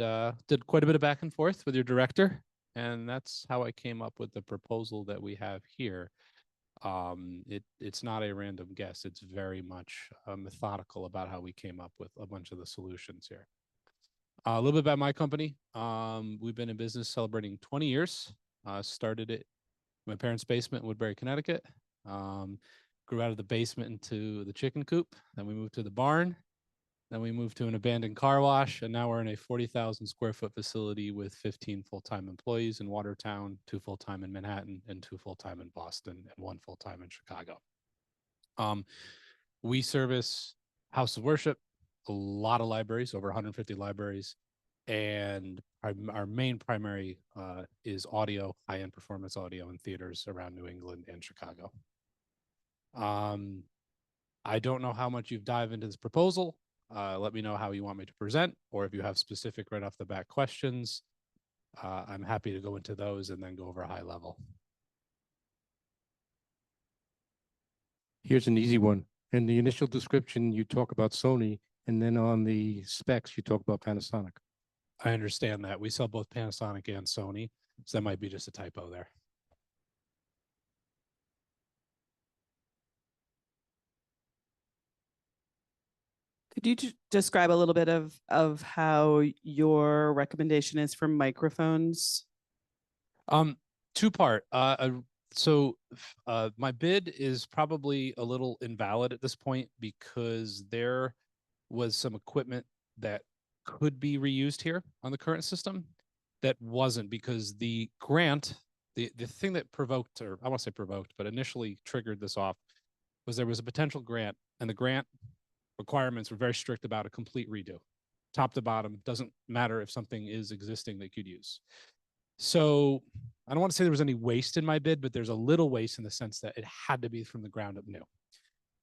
Speaker 10: did quite a bit of back and forth with your director. And that's how I came up with the proposal that we have here. It's not a random guess. It's very much methodical about how we came up with a bunch of the solutions here. A little bit about my company. We've been in business celebrating 20 years. Started it in my parents' basement in Woodbury, Connecticut. Grew out of the basement into the chicken coop. Then we moved to the barn. Then we moved to an abandoned car wash. And now we're in a 40,000 square foot facility with 15 full-time employees in Watertown, 2 full-time in Manhattan, and 2 full-time in Boston, and 1 full-time in Chicago. We service house of worship, a lot of libraries, over 150 libraries. And our main primary is audio, high-end performance audio in theaters around New England and Chicago. I don't know how much you've dived into this proposal. Let me know how you want me to present, or if you have specific right off the bat questions. I'm happy to go into those and then go over a high level.
Speaker 2: Here's an easy one. In the initial description, you talk about Sony, and then on the specs, you talk about Panasonic.
Speaker 10: I understand that. We sell both Panasonic and Sony, so that might be just a typo there.
Speaker 1: Could you describe a little bit of how your recommendation is for microphones?
Speaker 10: 2-part. So my bid is probably a little invalid at this point because there was some equipment that could be reused here on the current system that wasn't, because the grant, the thing that provoked, or I won't say provoked, but initially triggered this off, was there was a potential grant, and the grant requirements were very strict about a complete redo. Top to bottom, doesn't matter if something is existing that you could use. So I don't want to say there was any waste in my bid, but there's a little waste in the sense that it had to be from the ground up new.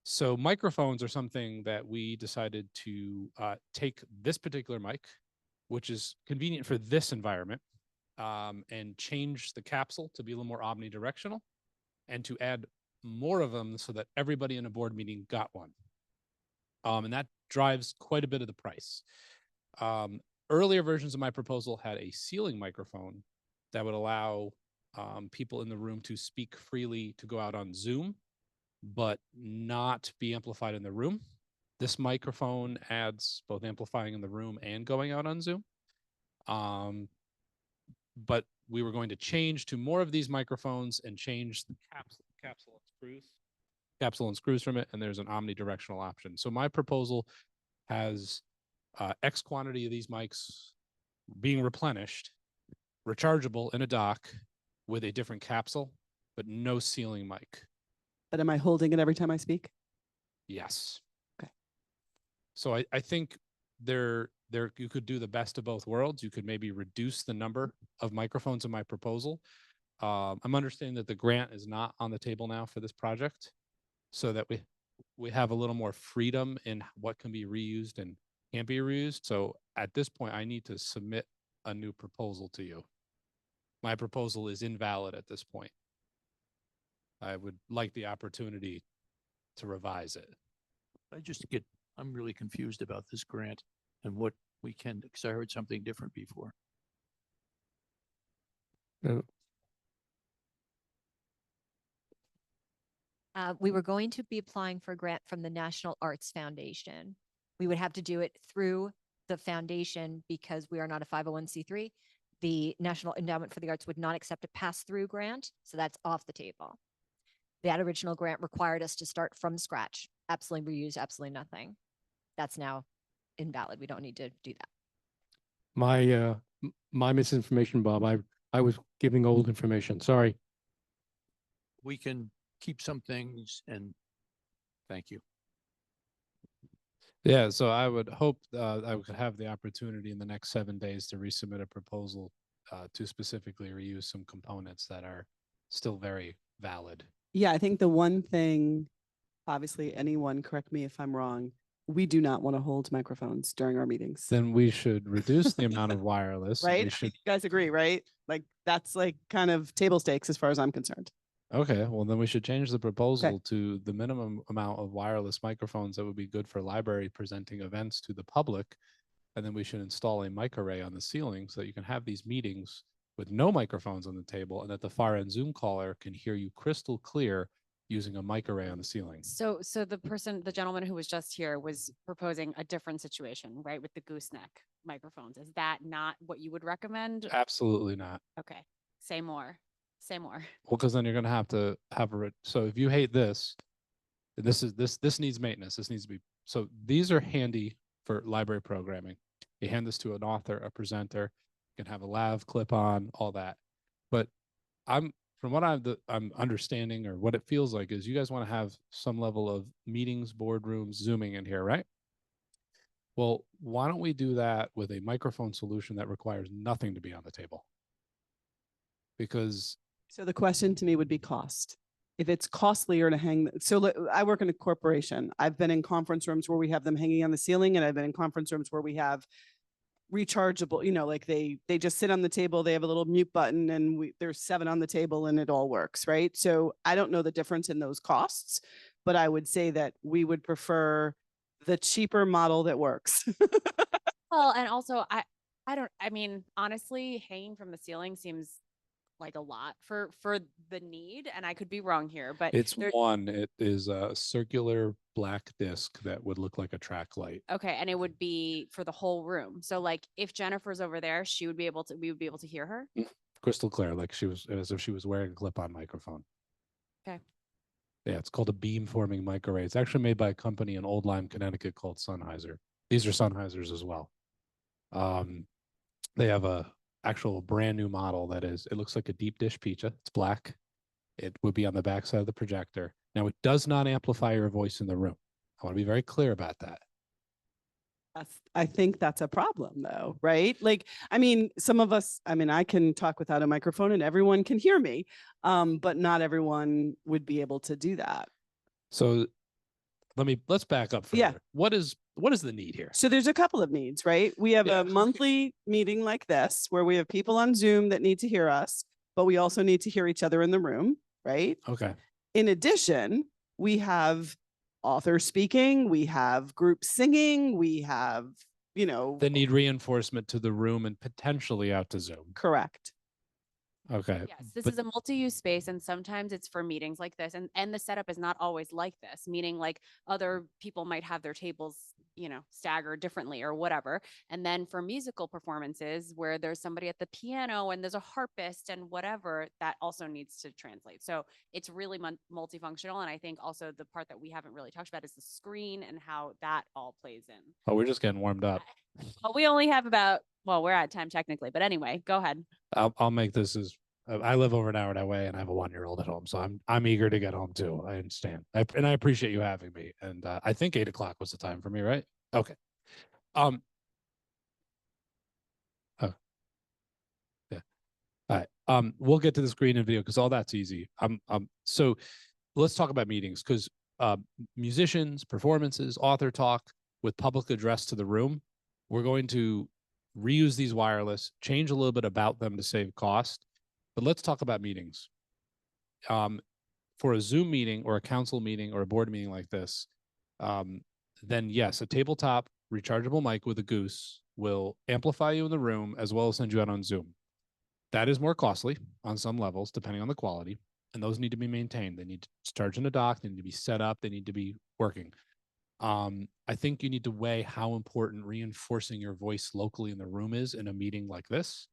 Speaker 10: So microphones are something that we decided to take this particular mic, which is convenient for this environment, and change the capsule to be a little more omnidirectional, and to add more of them so that everybody in a board meeting got one. And that drives quite a bit of the price. Earlier versions of my proposal had a ceiling microphone that would allow people in the room to speak freely, to go out on Zoom, but not be amplified in the room. This microphone adds both amplifying in the room and going out on Zoom. But we were going to change to more of these microphones and change the capsule and screws from it, and there's an omnidirectional option. So my proposal has X quantity of these mics being replenished, rechargeable in a dock with a different capsule, but no ceiling mic.
Speaker 1: But am I holding it every time I speak?
Speaker 10: Yes.
Speaker 1: Okay.
Speaker 10: So I think you could do the best of both worlds. You could maybe reduce the number of microphones in my proposal. I'm understanding that the grant is not on the table now for this project, so that we have a little more freedom in what can be reused and can't be reused. So at this point, I need to submit a new proposal to you. My proposal is invalid at this point. I would like the opportunity to revise it.
Speaker 7: I'm really confused about this grant and what we can, because I heard something different before.
Speaker 5: We were going to be applying for a grant from the National Arts Foundation. We would have to do it through the foundation because we are not a 501c3. the National Endowment for the Arts would not accept a pass-through grant, so that's off the table. That original grant required us to start from scratch, absolutely reuse, absolutely nothing. That's now invalid. We don't need to do that.
Speaker 2: My misinformation, Bob. I was giving old information. Sorry.
Speaker 7: We can keep some things and thank you.
Speaker 10: Yeah, so I would hope I could have the opportunity in the next 7 days to resubmit a proposal to specifically reuse some components that are still very valid.
Speaker 1: Yeah, I think the one thing, obviously, anyone correct me if I'm wrong, we do not want to hold microphones during our meetings.
Speaker 10: Then we should reduce the amount of wireless.
Speaker 1: Right?
Speaker 10: We
Speaker 1: You
Speaker 10: should.
Speaker 1: guys agree, right? Like that's like kind of table stakes as far as I'm concerned.
Speaker 10: Okay, well then we should change the proposal to the minimum amount of wireless microphones that would be good for library presenting events to the public. And then we should install a mic array on the ceiling so that you can have these meetings with no microphones on the table and that the far end Zoom caller can hear you crystal clear using a mic array on the ceiling.
Speaker 4: So the gentleman who was just here was proposing a different situation, right? With the gooseneck microphones. Is that not what you would recommend?
Speaker 10: Absolutely not.
Speaker 4: Okay, say more, say more.
Speaker 10: Well, because then you're going to have so if you hate this, this needs maintenance. This needs to be, so these are handy for library programming. You hand this to an author, a presenter, you can have a lav clip on, all that. But from what I'm understanding, or what it feels like, is you guys want to have some level of meetings, boardrooms, Zooming in here, right? Well, why don't we do that with a microphone solution that requires nothing to be on the table? Because
Speaker 1: So the question to me would be cost. If it's costlier to hang, I work in a corporation. I've been in conference rooms where we have them hanging on the ceiling, and I've been in conference rooms where we have rechargeable, like they just sit on the table, they have a little mute button, and there's 7 on the table and it all works, right? So I don't know the difference in those costs, but I would say that we would prefer the cheaper model that works.
Speaker 4: Well, and also I mean, honestly, hanging from the ceiling seems like a lot for the need, and I could be wrong here, but
Speaker 10: it is a circular black disc that would look like a track light.
Speaker 4: okay, and it would be for the whole room. So like if Jennifer's over there, we would be able to hear her.
Speaker 10: Crystal clear, like as if she was wearing a clip-on microphone.
Speaker 4: Okay.
Speaker 10: Yeah, it's called a beam-forming mic array. It's actually made by a company in Old Lyme, Connecticut called Sennheiser. These are Sennheisers as well. They have a actual brand new model it looks like a deep dish pizza. It's black. It would be on the back side of the projector. Now, it does not amplify your voice in the room. I want to be very clear about that.
Speaker 1: I think that's a problem though, right? Like, I mean, some of us, I can talk without a microphone and everyone can hear me, but not everyone would be able to do that.
Speaker 10: So let's back up further.
Speaker 1: Yeah.
Speaker 10: What is the need here?
Speaker 1: So there's a couple of needs, right? We have a monthly meeting like this where we have people on Zoom that need to hear us, but we also need to hear each other in the room, right?
Speaker 10: Okay.
Speaker 1: In addition, we have authors speaking, we have groups singing, we have,
Speaker 10: That need reinforcement to the room and potentially out to Zoom.
Speaker 1: correct.
Speaker 10: Okay.
Speaker 4: Yes, this
Speaker 10: but-
Speaker 4: is a multi-use space, and sometimes it's for meetings like this, and the setup is not always like this, meaning like other people might have their tables, staggered differently or whatever. And then for musical performances where there's somebody at the piano and there's a harpist and whatever, that also needs to translate. So it's really multifunctional. And I think also the part that we haven't really talked about is the screen and how that all plays in.
Speaker 10: Oh, we're just getting warmed up.
Speaker 4: Well, we only have we're at time technically, but anyway, go ahead.
Speaker 10: I'll make this as I live over an hour that way and I have a 1-year-old at home, so I'm eager to get home too. I understand. And I appreciate you having me. And I think 8 o'clock was the time for me, right? Okay. Oh, yeah. All right. We'll get to the screen and video because all that's easy. So let's talk about meetings because musicians, performances, author talk with public address to the room. We're going to reuse these wireless, change a little bit about them to save cost. But let's talk about meetings. For a Zoom meeting or a council meeting or a board meeting like this, then yes, a tabletop rechargeable mic with a goose will amplify you in the room as well as send you out on Zoom. That is more costly on some levels, depending on the quality, and those need to be maintained. They need to charge in a dock, they need to be set up, they need to be working. I think you need to weigh how important reinforcing your voice locally in the room is in a meeting like this.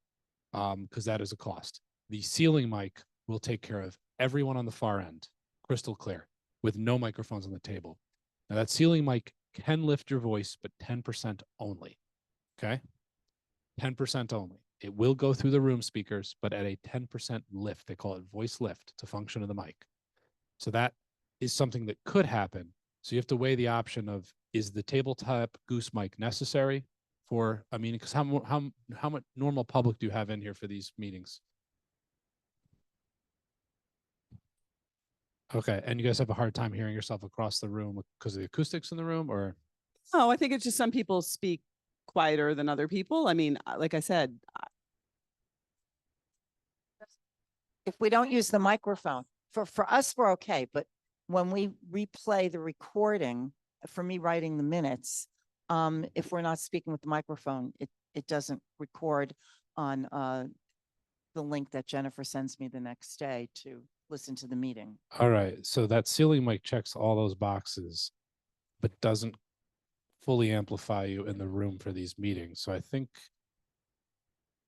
Speaker 10: because that is a cost. The ceiling mic will take care of everyone on the far end, crystal clear, with no microphones on the table. Now that ceiling mic can lift your voice, but 10% only. Okay. 10% only. It will go through the room speakers, but at a 10% lift. They call it voice lift. It's a function of the mic. So that is something that could happen. So you have to weigh the option of, is the tabletop goose mic necessary for a meeting? Because how much normal public do you have in here for these meetings? Okay, and you guys have a hard time hearing yourself across the room because of the acoustics in the room, or?
Speaker 1: Oh, I think it's just some people speak quieter than other people. I mean, like I said,
Speaker 3: If we don't use the microphone, for us, we're okay, but when we replay the recording, for me writing the minutes, if we're not speaking with the microphone, it doesn't record on the link that Jennifer sends me the next day to listen to the meeting.
Speaker 10: All right, so that ceiling mic checks all those boxes, but doesn't fully amplify you in the room for these meetings. So I think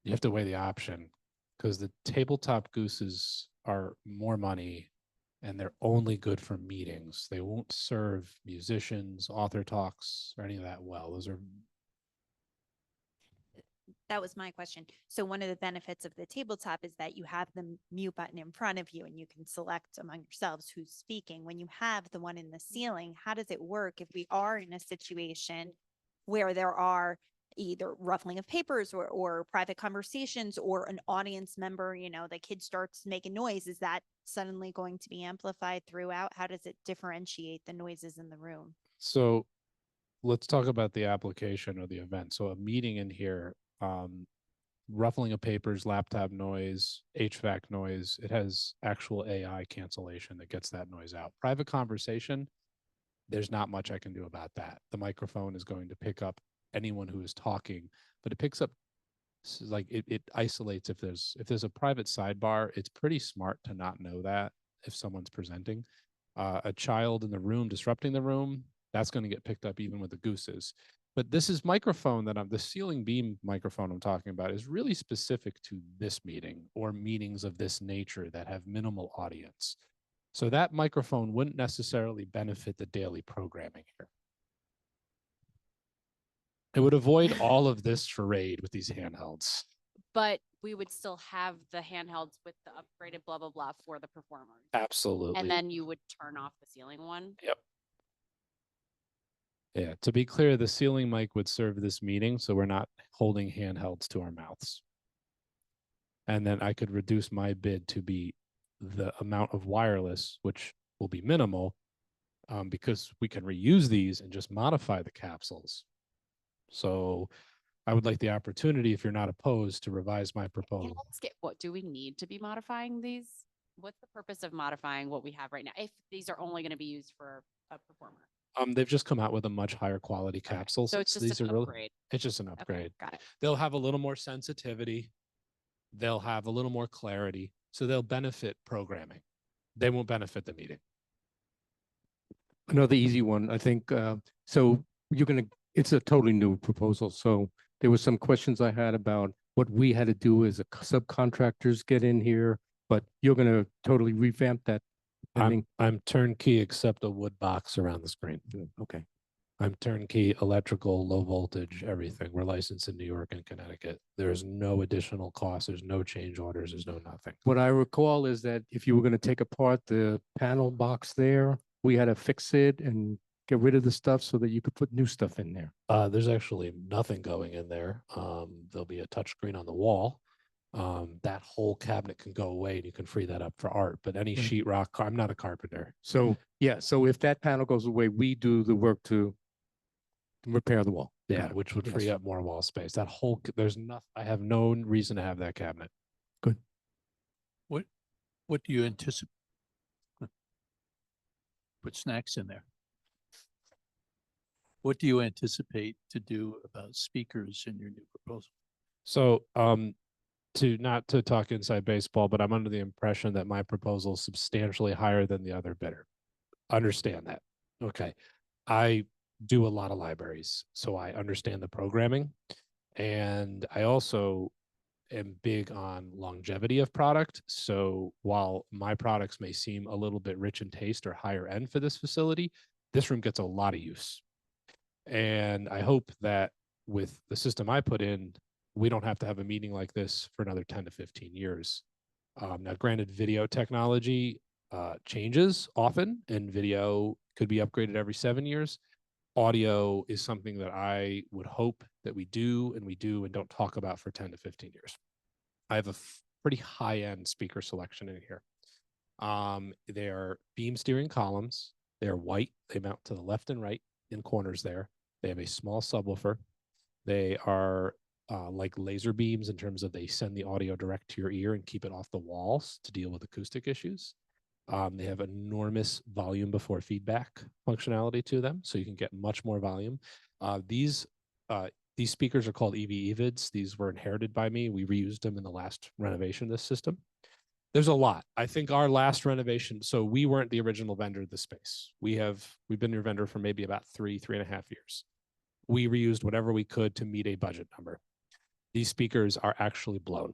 Speaker 10: you have to weigh the option, because the tabletop gooses are more money and they're only good for meetings. They won't serve musicians, author talks, or any of that well. Those are
Speaker 9: That was my question. So one of the benefits of the tabletop is that you have the mute button in front of you and you can select among yourselves who's speaking. When you have the one in the ceiling, how does it work if we are in a situation where there are either ruffling of papers or private conversations or an audience member, the kid starts making noise? Is that suddenly going to be amplified throughout? How does it differentiate the noises in the room?
Speaker 10: so. Let's talk about the application or the event. So a meeting in here, ruffling of papers, laptop noise, HVAC noise. It has actual AI cancellation that gets that noise out. Private conversation, there's not much I can do about that. The microphone is going to pick up anyone who is talking, but it picks up like it isolates if there's a private sidebar. It's pretty smart to not know that if someone's presenting. A child in the room disrupting the room, that's going to get picked up even with the gooses. But this is microphone that the ceiling beam microphone I'm talking about is really specific to this meeting or meetings of this nature that have minimal audience. So that microphone wouldn't necessarily benefit the daily programming here. It would avoid all of this charade with these handhelds.
Speaker 4: But we would still have the handhelds with the upgraded blah, blah, blah for the performers.
Speaker 10: Absolutely.
Speaker 4: And then you would turn off the ceiling one.
Speaker 10: Yep. Yeah, to be clear, the ceiling mic would serve this meeting, so we're not holding handhelds to our mouths. And then I could reduce my bid to be the amount of wireless, which will be minimal, because we can reuse these and just modify the capsules. So I would like the opportunity, if you're not opposed, to revise my
Speaker 4: Can
Speaker 10: proposal.
Speaker 4: I ask it, what do we need to be modifying these? What's the purpose of modifying what we have right now? If these are only going to be used for a performer.
Speaker 10: They've just come out with a much higher quality capsule.
Speaker 4: So it's just
Speaker 10: these
Speaker 4: an
Speaker 10: are
Speaker 4: upgrade.
Speaker 10: It's just an
Speaker 4: Okay,
Speaker 10: upgrade.
Speaker 4: got it.
Speaker 10: They'll have a little more sensitivity. They'll have a little more clarity. So they'll benefit programming. They won't benefit the meeting.
Speaker 2: Another easy one, I think. So it's a totally new proposal. So there were some questions I had about what we had to do as subcontractors get in here, but you're going to totally revamp that.
Speaker 10: I'm turnkey except a wood box around the screen.
Speaker 2: Okay.
Speaker 10: I'm turnkey, electrical, low voltage, everything. We're licensed in New York and Connecticut. There's no additional cost. There's no change orders. There's no nothing.
Speaker 2: What I recall is that if you were going to take apart the panel box there, we had to fix it and get rid of the stuff so that you could put new stuff in there.
Speaker 10: There's actually nothing going in there. There'll be a touch screen on the wall. That whole cabinet can go away and you can free that up for art. But any
Speaker 2: Right.
Speaker 10: sheetrock, I'm not a carpenter.
Speaker 2: So, yeah, so if that panel goes away, we do the work to repair the wall.
Speaker 10: Yeah,
Speaker 2: Got it.
Speaker 10: which would
Speaker 2: Yes.
Speaker 10: free up more wall space. That whole, there's nothing, I have no reason to have that cabinet.
Speaker 7: What do you anticipate? Put snacks in there. What do you anticipate to do about speakers in your new proposal?
Speaker 10: So, not to talk inside baseball, but I'm under the impression that my proposal is substantially higher than the other bidder. Understand that. Okay. I do a lot of libraries, so I understand the programming. And I also am big on longevity of product. So while my products may seem a little bit rich in taste or higher end for this facility, this room gets a lot of use. And I hope that with the system I put in, we don't have to have a meeting like this for another 10 to 15 years. Now, granted, video technology changes often, and video could be upgraded every 7 years. Audio is something that I would hope that we do and don't talk about for 10 to 15 years. I have a pretty high-end speaker selection in here. They're beam steering columns. They're white. They mount to the left and right in corners there. They have a small subwoofer. They are like laser beams in terms of they send the audio direct to your ear and keep it off the walls to deal with acoustic issues. They have enormous volume before feedback functionality to them, so you can get much more volume. These speakers are called EV Evids. These were inherited by me. We reused them in the last renovation of this system. There's a lot. I think our last renovation, so we weren't the original vendor of the space. We've been your vendor for maybe about 3.5 years. We reused whatever we could to meet a budget number. These speakers are actually blown.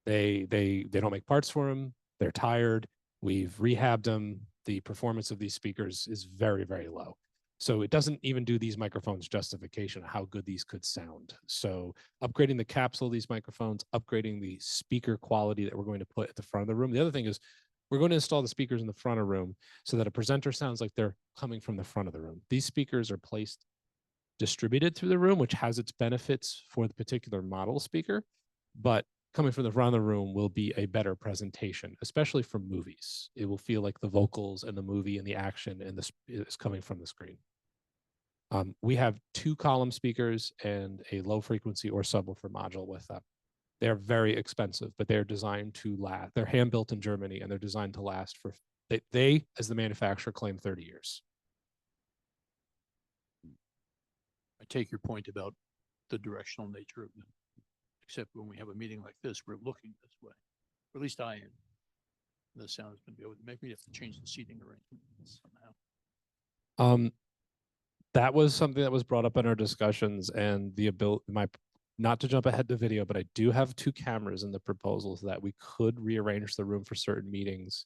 Speaker 10: They don't make parts for them. They're tired. We've rehabbed them. The performance of these speakers is very, very low. So it doesn't even do these microphones justification of how good these could sound. So upgrading the capsule of these microphones, upgrading the speaker quality that we're going to put at the front of the room. The other thing is we're going to install the speakers in the front of the room so that a presenter sounds like they're coming from the front of the room. These speakers are placed distributed through the room, which has its benefits for the particular model speaker, but coming from the front of the room will be a better presentation, especially for movies. It will feel like the vocals and the movie and the action and this is coming from the screen. We have 2 column speakers and a low frequency or subwoofer module with them. They're very expensive, but they're designed to last. They're hand built in Germany and they're designed to last for, they as the manufacturer claim 30 years.
Speaker 7: I take your point about the directional nature of them. Except when we have a meeting like this, we're looking this way. Or at least I am. The sound is going to be able to make me have to change the seating arrangement somehow.
Speaker 10: That was something that was brought up in our discussions, and the ability, not to jump ahead to video, but I do have 2 cameras in the proposals that we could rearrange the room for certain meetings.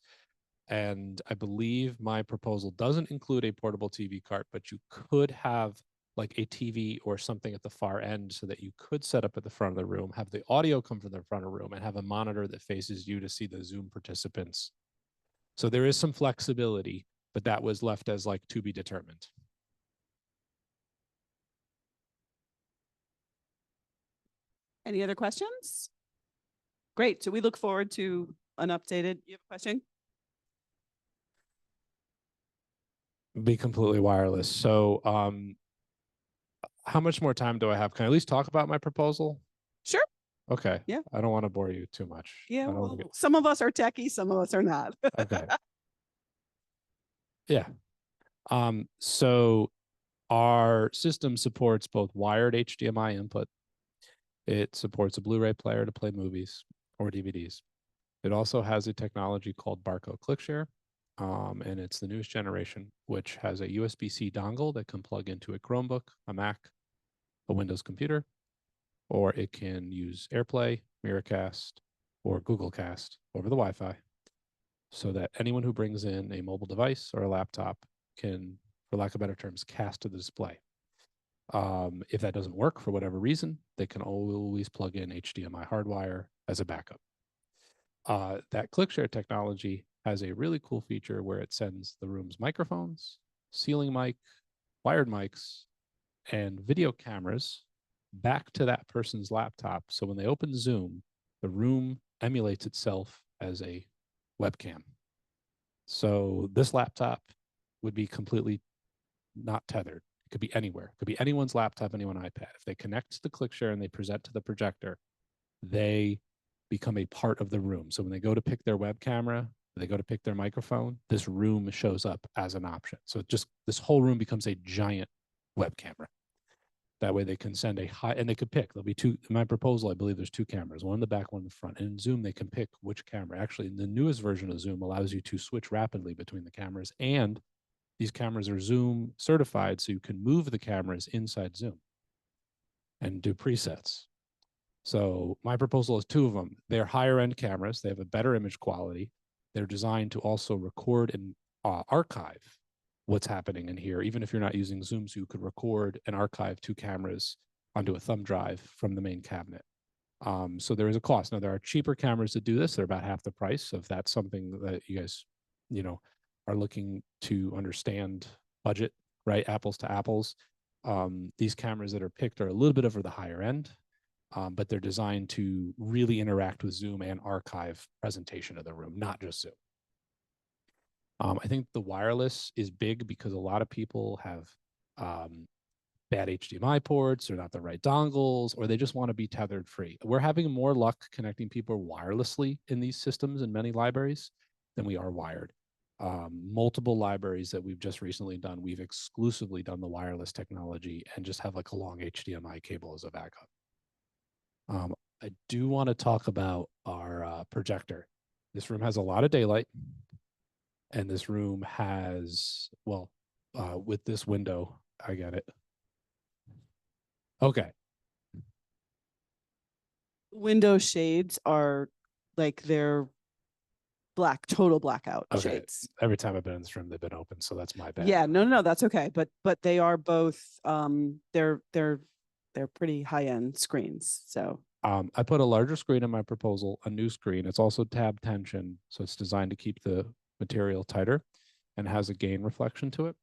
Speaker 10: And I believe my proposal doesn't include a portable TV cart, but you could have like a TV or something at the far end so that you could set up at the front of the room, have the audio come from the front of the room, and have a monitor that faces you to see the Zoom participants. So there is some flexibility, but that was left as like to be determined.
Speaker 1: Any other questions? Great. So we look forward to an updated, you have a question?
Speaker 10: Be completely wireless. So how much more time do I have? Can I at least talk about my proposal?
Speaker 1: Sure.
Speaker 10: Okay.
Speaker 1: Yeah.
Speaker 10: I don't want to bore you too much.
Speaker 1: Yeah.
Speaker 10: I don't wanna
Speaker 1: Well,
Speaker 10: get-
Speaker 1: some of us are techie, some of us are not.
Speaker 10: Okay. Yeah. So our system supports both wired HDMI input. It supports a Blu-ray player to play movies or DVDs. It also has a technology called Barco ClickShare, and it's the newest generation, which has a USB-C dongle that can plug into a Chromebook, a Mac, a Windows computer, or it can use AirPlay, Miracast, or Google Cast over the Wi-Fi, so that anyone who brings in a mobile device or a laptop can, for lack of better terms, cast to the display. If that doesn't work for whatever reason, they can always plug in HDMI hardwire as a backup. That ClickShare technology has a really cool feature where it sends the room's microphones, ceiling mic, wired mics, and video cameras back to that person's laptop. So when they open Zoom, the room emulates itself as a webcam. So this laptop would be completely not tethered. It could be anywhere. It could be anyone's laptop, anyone's iPad. If they connect to the ClickShare and they present to the projector, they become a part of the room. So when they go to pick their web camera, they go to pick their microphone, this room shows up as an option. So just this whole room becomes a giant web camera. That way they can send a high, and they could pick. There'll be 2, in my proposal, I believe there's 2 cameras, one in the back, one in the front. And in Zoom, they can pick which camera. Actually, the newest version of Zoom allows you to switch rapidly between the cameras, and these cameras are Zoom certified, so you can move the cameras inside Zoom and do presets. So my proposal is two of them. They're higher end cameras. They have a better image quality. They're designed to also record and archive what's happening in here. Even if you're not using Zoom, so you could record and archive two cameras onto a thumb drive from the main cabinet. So there is a cost. Now there are cheaper cameras that do this. They're about half the price. So if that's something that you guys, are looking to understand budget, right? Apples to apples. These cameras that are picked are a little bit over the higher end, but they're designed to really interact with Zoom and archive presentation of the room, not just Zoom. I think the wireless is big because a lot of people have bad HDMI ports or not the right dongles, or they just want to be tethered free. We're having more luck connecting people wirelessly in these systems in many libraries than we are wired. Multiple libraries that we've just recently done, we've exclusively done the wireless technology and just have like a long HDMI cable as a backup. I do want to talk about our projector. This room has a lot of daylight, and this room has, well, with this window, I get it. Okay.
Speaker 1: Window shades are like they're black, total blackout
Speaker 10: Okay.
Speaker 1: shades.
Speaker 10: Every time I've been in this room, they've been open, so that's my bad.
Speaker 1: Yeah, no, that's okay. But they are both they're pretty high end screens. So
Speaker 10: I put a larger screen in my proposal, a new screen. It's also tab tension, so it's designed to keep the material tighter and has a gain reflection to it.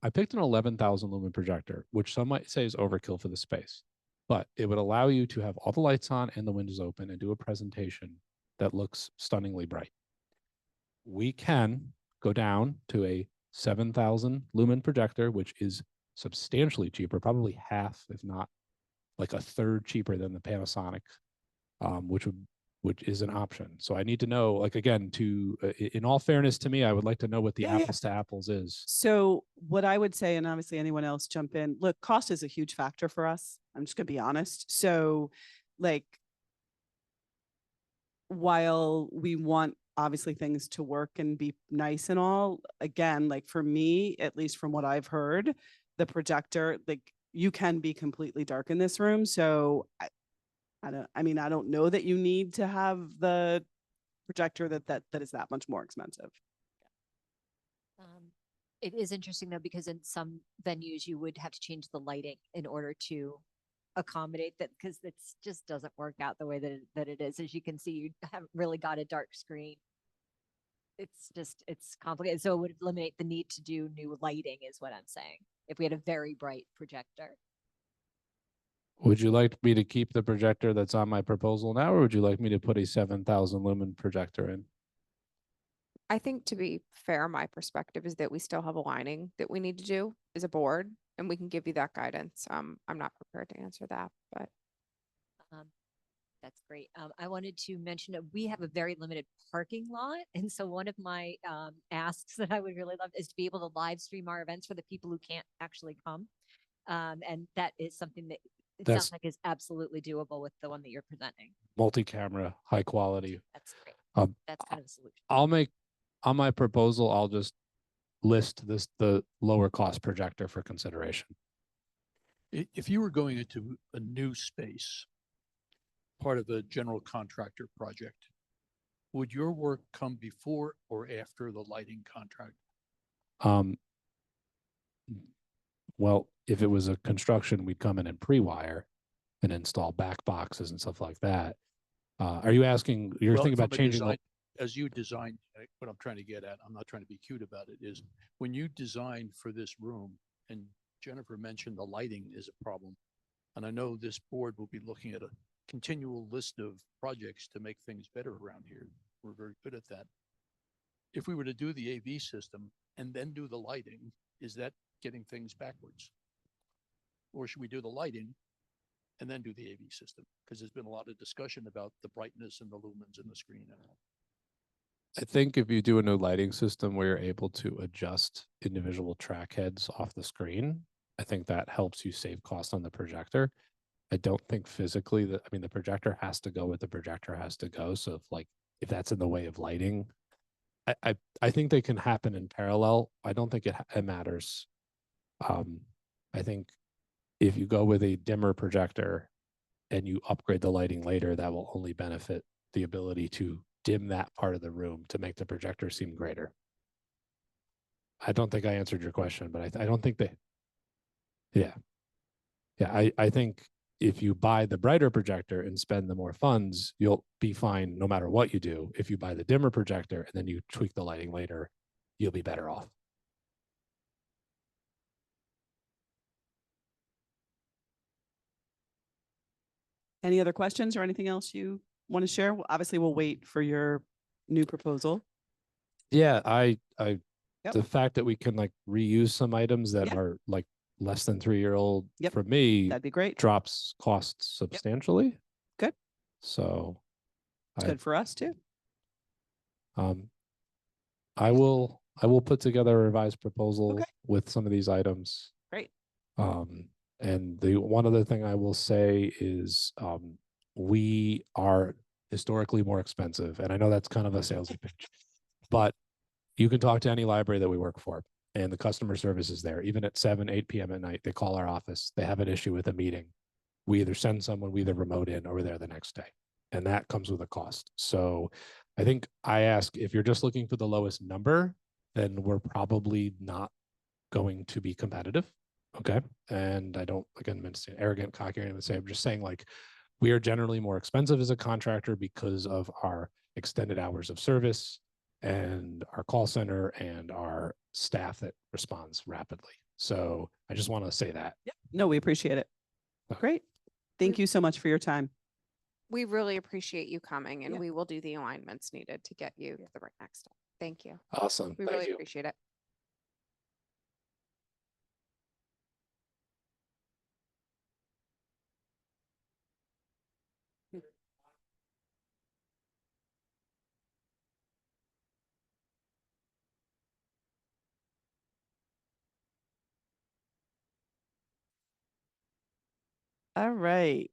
Speaker 10: I picked an 11,000 lumen projector, which some might say is overkill for the space, but it would allow you to have all the lights on and the windows open and do a presentation that looks stunningly bright. We can go down to a 7,000 lumen projector, which is substantially cheaper, probably half, if not like a third cheaper than the Panasonic, which is an option. So I need to know, like, again, in all fairness to me, I would like to know what the
Speaker 1: Yeah.
Speaker 10: apples to apples is.
Speaker 1: So what I would say, and obviously anyone else jump in, look, cost is a huge factor for us. I'm just gonna be honest. So like, while we want obviously things to work and be nice and all, again, like for me, at least from what I've heard, the projector, like you can be completely dark in this room. So I don't know that you need to have the projector that is that much more expensive.
Speaker 5: It is interesting though, because in some venues you would have to change the lighting in order to accommodate that, because it just doesn't work out the way that it is. As you can see, you haven't really got a dark screen. It's complicated. So it would eliminate the need to do new lighting is what I'm saying, if we had a very bright projector.
Speaker 10: Would you like me to keep the projector that's on my proposal now, or would you like me to put a 7,000 lumen projector in?
Speaker 11: I think, to be fair, my perspective is that we still have aligning that we need to do as a board, and we can give you that guidance. I'm not prepared to answer that, but
Speaker 5: That's great. I wanted to mention that we have a very limited parking lot. And so one of my asks that I would really love is to be able to live stream our events for the people who can't actually come. And that is something that it sounds like is absolutely doable with the one that you're presenting.
Speaker 10: Multi-camera, high quality.
Speaker 5: That's great.
Speaker 10: Um,
Speaker 5: That's kind of a solution.
Speaker 10: I'll make, on my proposal, I'll just list the lower cost projector for consideration.
Speaker 7: If you were going into a new space, part of a general contractor project, would your work come before or after the lighting contract?
Speaker 10: Well, if it was a construction, we'd come in and pre-wire and install back boxes and stuff like that. Are you asking, you're
Speaker 7: Well,
Speaker 10: thinking about
Speaker 7: from a
Speaker 10: changing
Speaker 7: design- as you designed, what I'm trying to get at, I'm not trying to be cute about it, is when you designed for this room, and Jennifer mentioned the lighting is a problem, and I know this board will be looking at a continual list of projects to make things better around here. We're very good at that. If we were to do the AV system and then do the lighting, is that getting things backwards? Or should we do the lighting and then do the AV system? Because there's been a lot of discussion about the brightness and the lumens in the screen and all.
Speaker 10: I think if you do a new lighting system where you're able to adjust individual track heads off the screen, I think that helps you save cost on the projector. I don't think physically that, I mean, the projector has to go where the projector has to go. So if that's in the way of lighting, I think they can happen in parallel. I don't think it matters. I think if you go with a dimmer projector and you upgrade the lighting later, that will only benefit the ability to dim that part of the room to make the projector seem greater. I don't think I answered your question, but I don't think that, yeah. Yeah, I think if you buy the brighter projector and spend the more funds, you'll be fine no matter what you do. If you buy the dimmer projector and then you tweak the lighting later, you'll be better off.
Speaker 1: Any other questions or anything else you want to share? Well, obviously, we'll wait for your new proposal.
Speaker 10: Yeah,
Speaker 1: Yep.
Speaker 10: the fact that we can like reuse some items that
Speaker 1: Yeah.
Speaker 10: are like less than 3-year-old
Speaker 1: Yep.
Speaker 10: for me
Speaker 1: That'd be great.
Speaker 10: drops costs substantially.
Speaker 1: Good.
Speaker 10: So
Speaker 1: It's
Speaker 10: I,
Speaker 1: good for us too.
Speaker 10: I will put together a revised proposal
Speaker 1: Okay.
Speaker 10: with some of these items.
Speaker 1: Great.
Speaker 10: And the one other thing I will say is we are historically more expensive. And I know that's kind of a salesy pitch, but you can talk to any library that we work for and the customer service is there. Even at 7, 8 p.m. at night, they call our office. They have an issue with a meeting. We either send someone, we either remote in or we're there the next day. And that comes with a cost. So I think I ask if you're just looking for the lowest number, then we're probably not going to be competitive. Okay. And I don't, again, mean to say arrogant, cocky, or anything to say, I'm just saying like we are generally more expensive as a contractor because of our extended hours of service and our call center and our staff that responds rapidly. So I just want to say that.
Speaker 1: Yep. No, we appreciate it. Great. Thank you so much for your time.
Speaker 11: We really appreciate you coming and
Speaker 1: Yeah.
Speaker 11: we will do the alignments needed to get you to the right next step. Thank you.
Speaker 10: Awesome.
Speaker 11: We
Speaker 10: Thank
Speaker 11: really
Speaker 10: you.
Speaker 11: appreciate it.
Speaker 1: All right.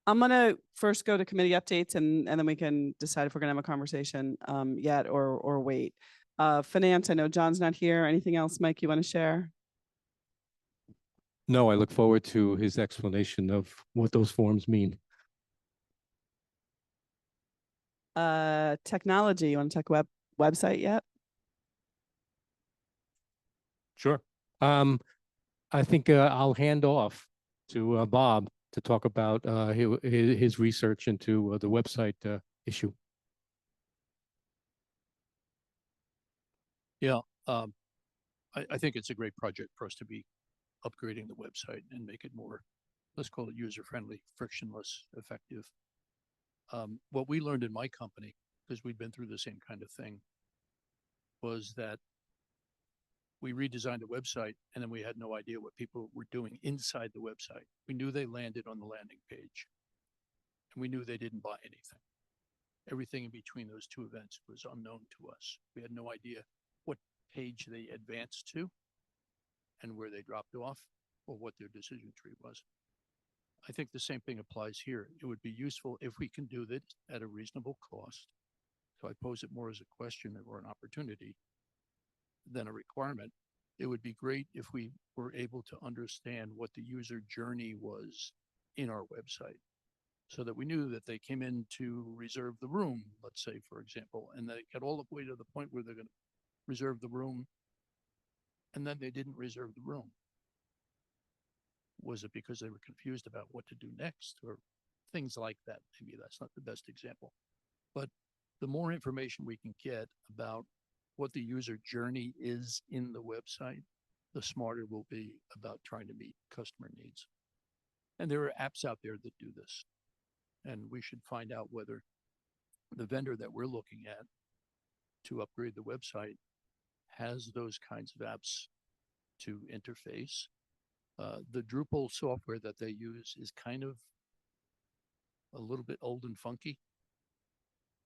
Speaker 1: I'm gonna first go to committee updates and then we can decide if we're gonna have a conversation yet or wait. Finance, I know John's not here. Anything else, Mike, you want to share?
Speaker 2: No, I look forward to his explanation of what those forms mean.
Speaker 1: Technology, you want to talk website yet?
Speaker 2: Sure. I think I'll hand off to Bob to talk about his research into the website issue.
Speaker 7: Yeah, I think it's a great project for us to be upgrading the website and make it more, let's call it user-friendly, frictionless, effective. What we learned in my company, because we've been through the same kind of thing, was that we redesigned the website and then we had no idea what people were doing inside the website. We knew they landed on the landing page and we knew they didn't buy anything. Everything in between those two events was unknown to us. We had no idea what page they advanced to and where they dropped off or what their decision tree was. I think the same thing applies here. It would be useful if we can do this at a reasonable cost. So I pose it more as a question or an opportunity than a requirement. It would be great if we were able to understand what the user journey was in our website so that we knew that they came in to reserve the room, let's say, for example, and they get all the way to the point where they're going to reserve the room and then they didn't reserve the room. Was it because they were confused about what to do next or things like that? Maybe that's not the best example, but the more information we can get about what the user journey is in the website, the smarter we'll be about trying to meet customer needs. And there are apps out there that do this. And we should find out whether the vendor that we're looking at to upgrade the website has those kinds of apps to interface. The Drupal software that they use is kind of a little bit old and funky.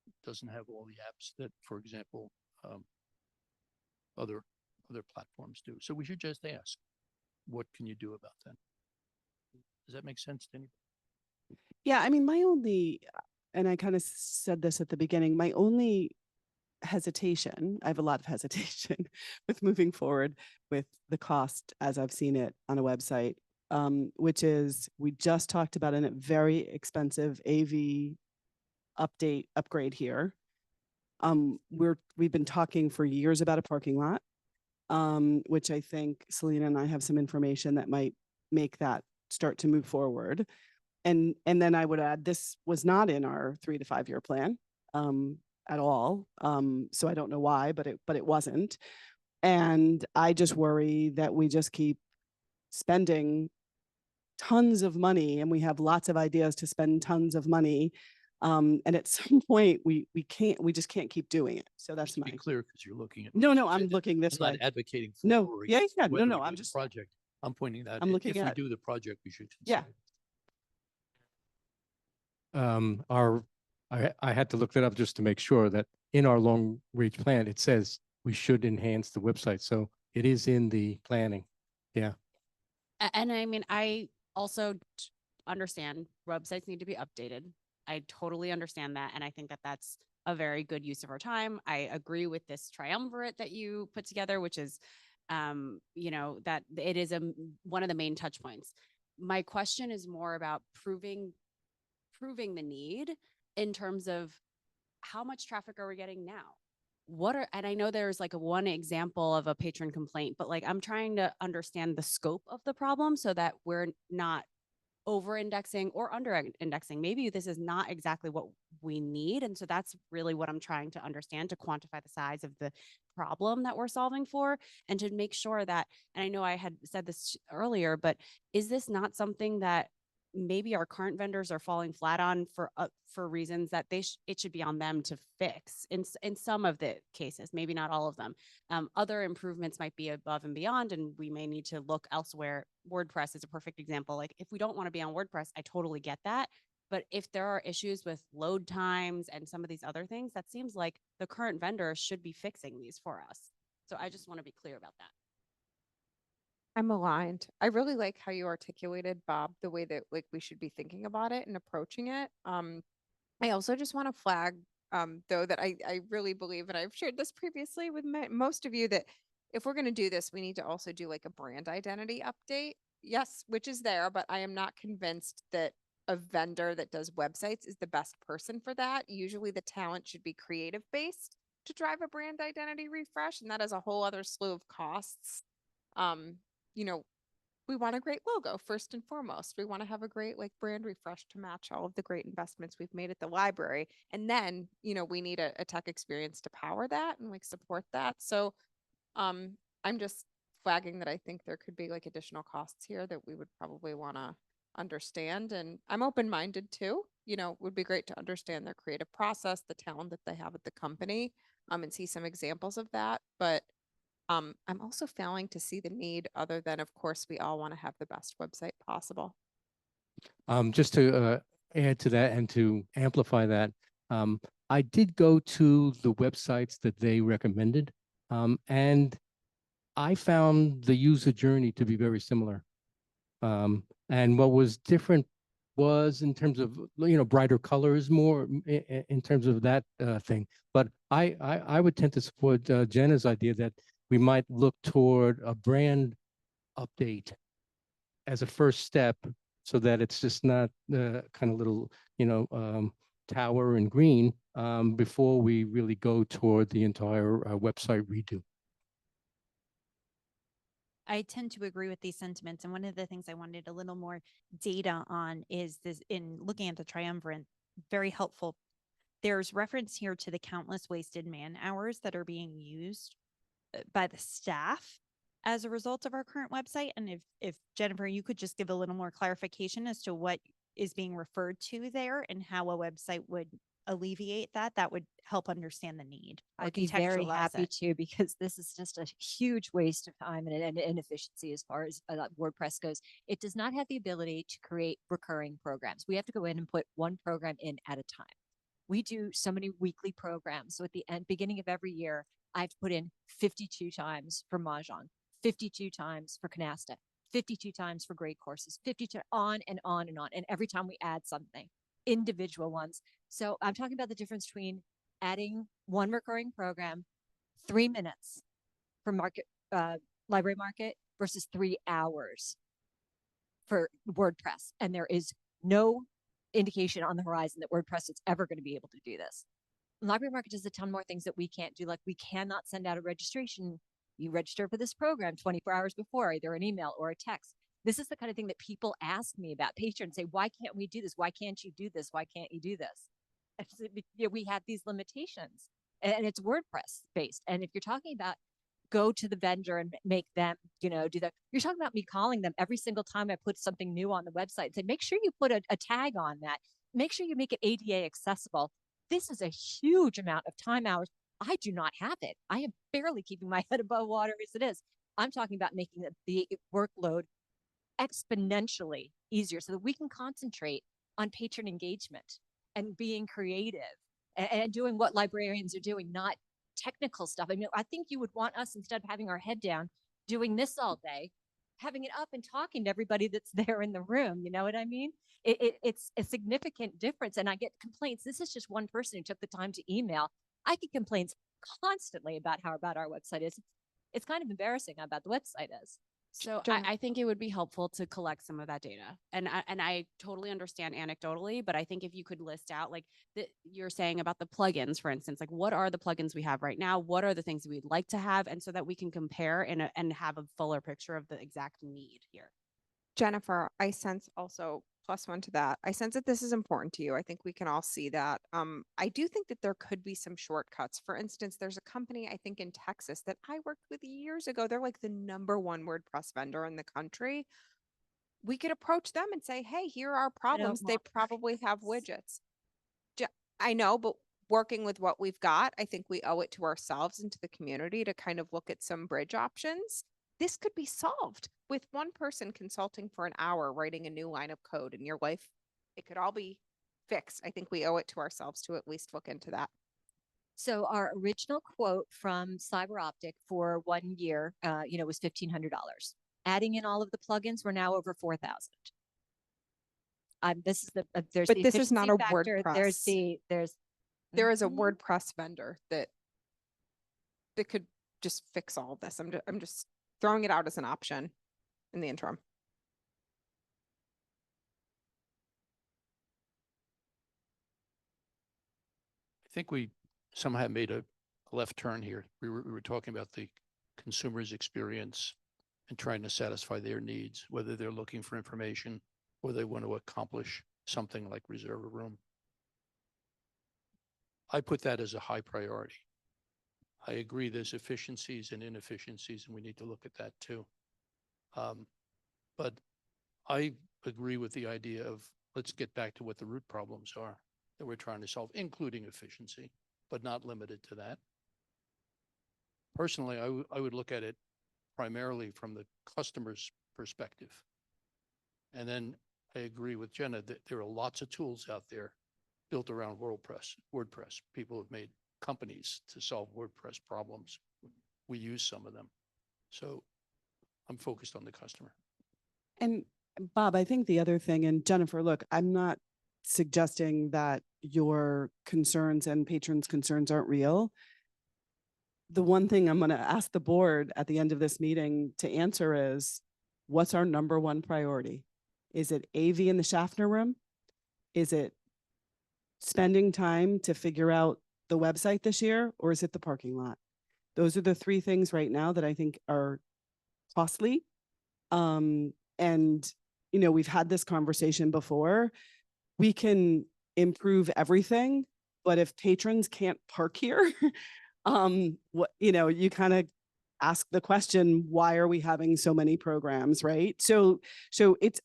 Speaker 7: It doesn't have all the apps that, for example, other platforms do. So we should just ask, what can you do about that? Does that make sense to anybody?
Speaker 1: Yeah, I mean, my only, and I kind of said this at the beginning, my only hesitation, I have a lot of hesitation with moving forward with the cost as I've seen it on a website which is, we just talked about a very expensive AV upgrade here. We've been talking for years about a parking lot, which I think Selena and I have some information that might make that start to move forward. And then I would add, this was not in our 3 to 5 year plan at all. So I don't know why, but it wasn't. And I just worry that we just keep spending tons of money, and we have lots of ideas to spend tons of money. And at some point we just can't keep doing it. So that's
Speaker 7: Just to
Speaker 1: my,
Speaker 7: be clear, because you're looking at.
Speaker 1: no, I'm looking this
Speaker 7: I'm
Speaker 1: way.
Speaker 7: not advocating for.
Speaker 1: No,
Speaker 7: or
Speaker 1: yeah,
Speaker 7: against
Speaker 1: yeah, no,
Speaker 7: whether
Speaker 1: no,
Speaker 7: we
Speaker 1: I'm
Speaker 7: do the
Speaker 1: just,
Speaker 7: project. I'm pointing that
Speaker 1: I'm looking
Speaker 7: if we
Speaker 1: at-
Speaker 7: do the project, we should.
Speaker 1: Yeah.
Speaker 7: consider.
Speaker 2: I had to look that up just to make sure that in our long range plan, it says we should enhance the website. So it is in the planning. Yeah.
Speaker 4: And I mean, I also understand websites need to be updated. I totally understand that. And I think that that's a very good use of our time. I agree with this triumvirate that you put together, which is, that it is one of the main touch points. My question is more about proving the need in terms of how much traffic are we getting now? And I know there's like one example of a patron complaint, but like I'm trying to understand the scope of the problem so that we're not over indexing or under indexing. Maybe this is not exactly what we need. And so that's really what I'm trying to understand, to quantify the size of the problem that we're solving for, and to make sure that, and I know I had said this earlier, but is this not something that maybe our current vendors are falling flat on for reasons that it should be on them to fix in some of the cases, maybe not all of them. Other improvements might be above and beyond, and we may need to look elsewhere. WordPress is a perfect example. Like if we don't want to be on WordPress, I totally get that. But if there are issues with load times and some of these other things, that seems like the current vendor should be fixing these for us. So I just want to be clear about that.
Speaker 11: I'm aligned. I really like how you articulated, Bob, the way that like we should be thinking about it and approaching it. I also just want to flag, though, that I really believe, and I've shared this previously with most of you, that if we're going to do this, we need to also do like a brand identity update. Yes, which is there, but I am not convinced that a vendor that does websites is the best person for that. Usually the talent should be creative based to drive a brand identity refresh, and that is a whole other slew of costs. Um, you know, we want a great logo first and foremost. We want to have a great like brand refresh to match all of the great investments we've made at the library. And then, we need a tech experience to power that and like support that. So I'm just flagging that I think there could be like additional costs here that we would probably want to understand. And I'm open-minded too. Would be great to understand their creative process, the talent that they have at the company, and see some examples of that. But I'm also failing to see the need, other than, of course, we all want to have the best website possible.
Speaker 2: Just to add to that and to amplify that, I did go to the websites that they recommended, and I found the user journey to be very similar. And what was different was in terms of brighter colors, more in terms of that thing. But I would tend to support Jenna's idea that we might look toward a brand update as a first step, so that it's just not the kind of little, tower in green, before we really go toward the entire website redo.
Speaker 9: I tend to agree with these sentiments. And one of the things I wanted a little more data on is this, in looking at the triumvirate, very helpful. There's reference here to the countless wasted man hours that are being used by the staff as a result of our current website. And if Jennifer, you could just give a little more clarification as to what is being referred to there and how a website would alleviate that, that would help understand the need. Or
Speaker 5: I'd be very
Speaker 9: contextualize
Speaker 5: happy
Speaker 9: it.
Speaker 5: to, because this is just a huge waste of time and inefficiency as far as WordPress goes. It does not have the ability to create recurring programs. We have to go in and put one program in at a time. We do so many weekly programs. So at the beginning of every year, I have to put in 52 times for Mahjong, 52 times for Canasta, 52 times for great courses, 52 on and on and on. And every time we add something, individual ones. So I'm talking about the difference between adding one recurring program, 3 minutes for library market versus 3 hours for WordPress. And there is no indication on the horizon that WordPress is ever going to be able to do this. Library Market does a ton more things that we can't do. Like we cannot send out a registration. You register for this program 24 hours before, either an email or a text. This is the kind of thing that people ask me about. Patrons say, why can't we do this? Why can't you do this? Why can't you do this? And so, we have these limitations, and it's WordPress based. And if you're talking about go to the vendor and make them, do that, you're talking about me calling them every single time I put something new on the website and say, make sure you put a tag on that. Make sure you make it ADA accessible. This is a huge amount of time hours. I do not have it. I am barely keeping my head above water as it is. I'm talking about making the workload exponentially easier so that we can concentrate on patron engagement and being creative and doing what librarians are doing, not technical stuff. I mean, I think you would want us, instead of having our head down, doing this all day, having it up and talking to everybody that's there in the room. You know what I mean? It's a significant difference. And I get complaints. This is just one person who took the time to email. I get complaints constantly about how bad our website is. It's kind of embarrassing how bad the website is.
Speaker 4: So
Speaker 11: Jen-
Speaker 4: I think it would be helpful to collect some of that data. And I totally understand anecdotally, but I think if you could list out like you're saying about the plugins, for instance, like what are the plugins we have right now? What are the things we'd like to have? And so that we can compare and have a fuller picture of the exact need here.
Speaker 11: Jennifer, I sense also +1 to that. I sense that this is important to you. I think we can all see that. I do think that there could be some shortcuts. For instance, there's a company I think in Texas that I worked with years ago. They're like the #1 WordPress vendor in the country. We could approach them and say, hey, here are our problems. They
Speaker 5: want
Speaker 11: probably have widgets. I know, but working with what we've got, I think we owe it to ourselves and to the community to kind of look at some bridge options. This could be solved with one person consulting for an hour, writing a new line of code in your life. It could all be fixed. I think we owe it to ourselves to at least look into that.
Speaker 5: So our original quote from CyberOptic for 1 year, was $1,500. Adding in all of the plugins, we're now over 4,000. This is there's
Speaker 11: But
Speaker 5: the
Speaker 11: this is not
Speaker 5: efficiency
Speaker 11: a
Speaker 5: factor.
Speaker 11: WordPress. There is a
Speaker 5: Mhm.
Speaker 11: WordPress vendor that could just fix all of this. I'm just throwing it out as an option in the interim.
Speaker 7: I think we somehow made a left turn here. We were talking about the consumer's experience and trying to satisfy their needs, whether they're looking for information or they want to accomplish something like reserve a room. I put that as a high priority. I agree there's efficiencies and inefficiencies, and we need to look at that too. But I agree with the idea of let's get back to what the root problems are that we're trying to solve, including efficiency, but not limited to that. Personally, I would look at it primarily from the customer's perspective. And then I agree with Jenna that there are lots of tools out there built around WordPress. People have made companies to solve WordPress problems. We use some of them. So I'm focused on the customer.
Speaker 1: And Bob, I think the other thing, and Jennifer, look, I'm not suggesting that your concerns and patrons' concerns aren't real. The one thing I'm going to ask the board at the end of this meeting to answer is, what's our #1 priority? Is it AV in the Schaffner room? Is it spending time to figure out the website this year, or is it the parking lot? Those are the 3 things right now that I think are costly. And, we've had this conversation before. We can improve everything, but if patrons can't park here, you kind of ask the question, why are we having so many programs, right? So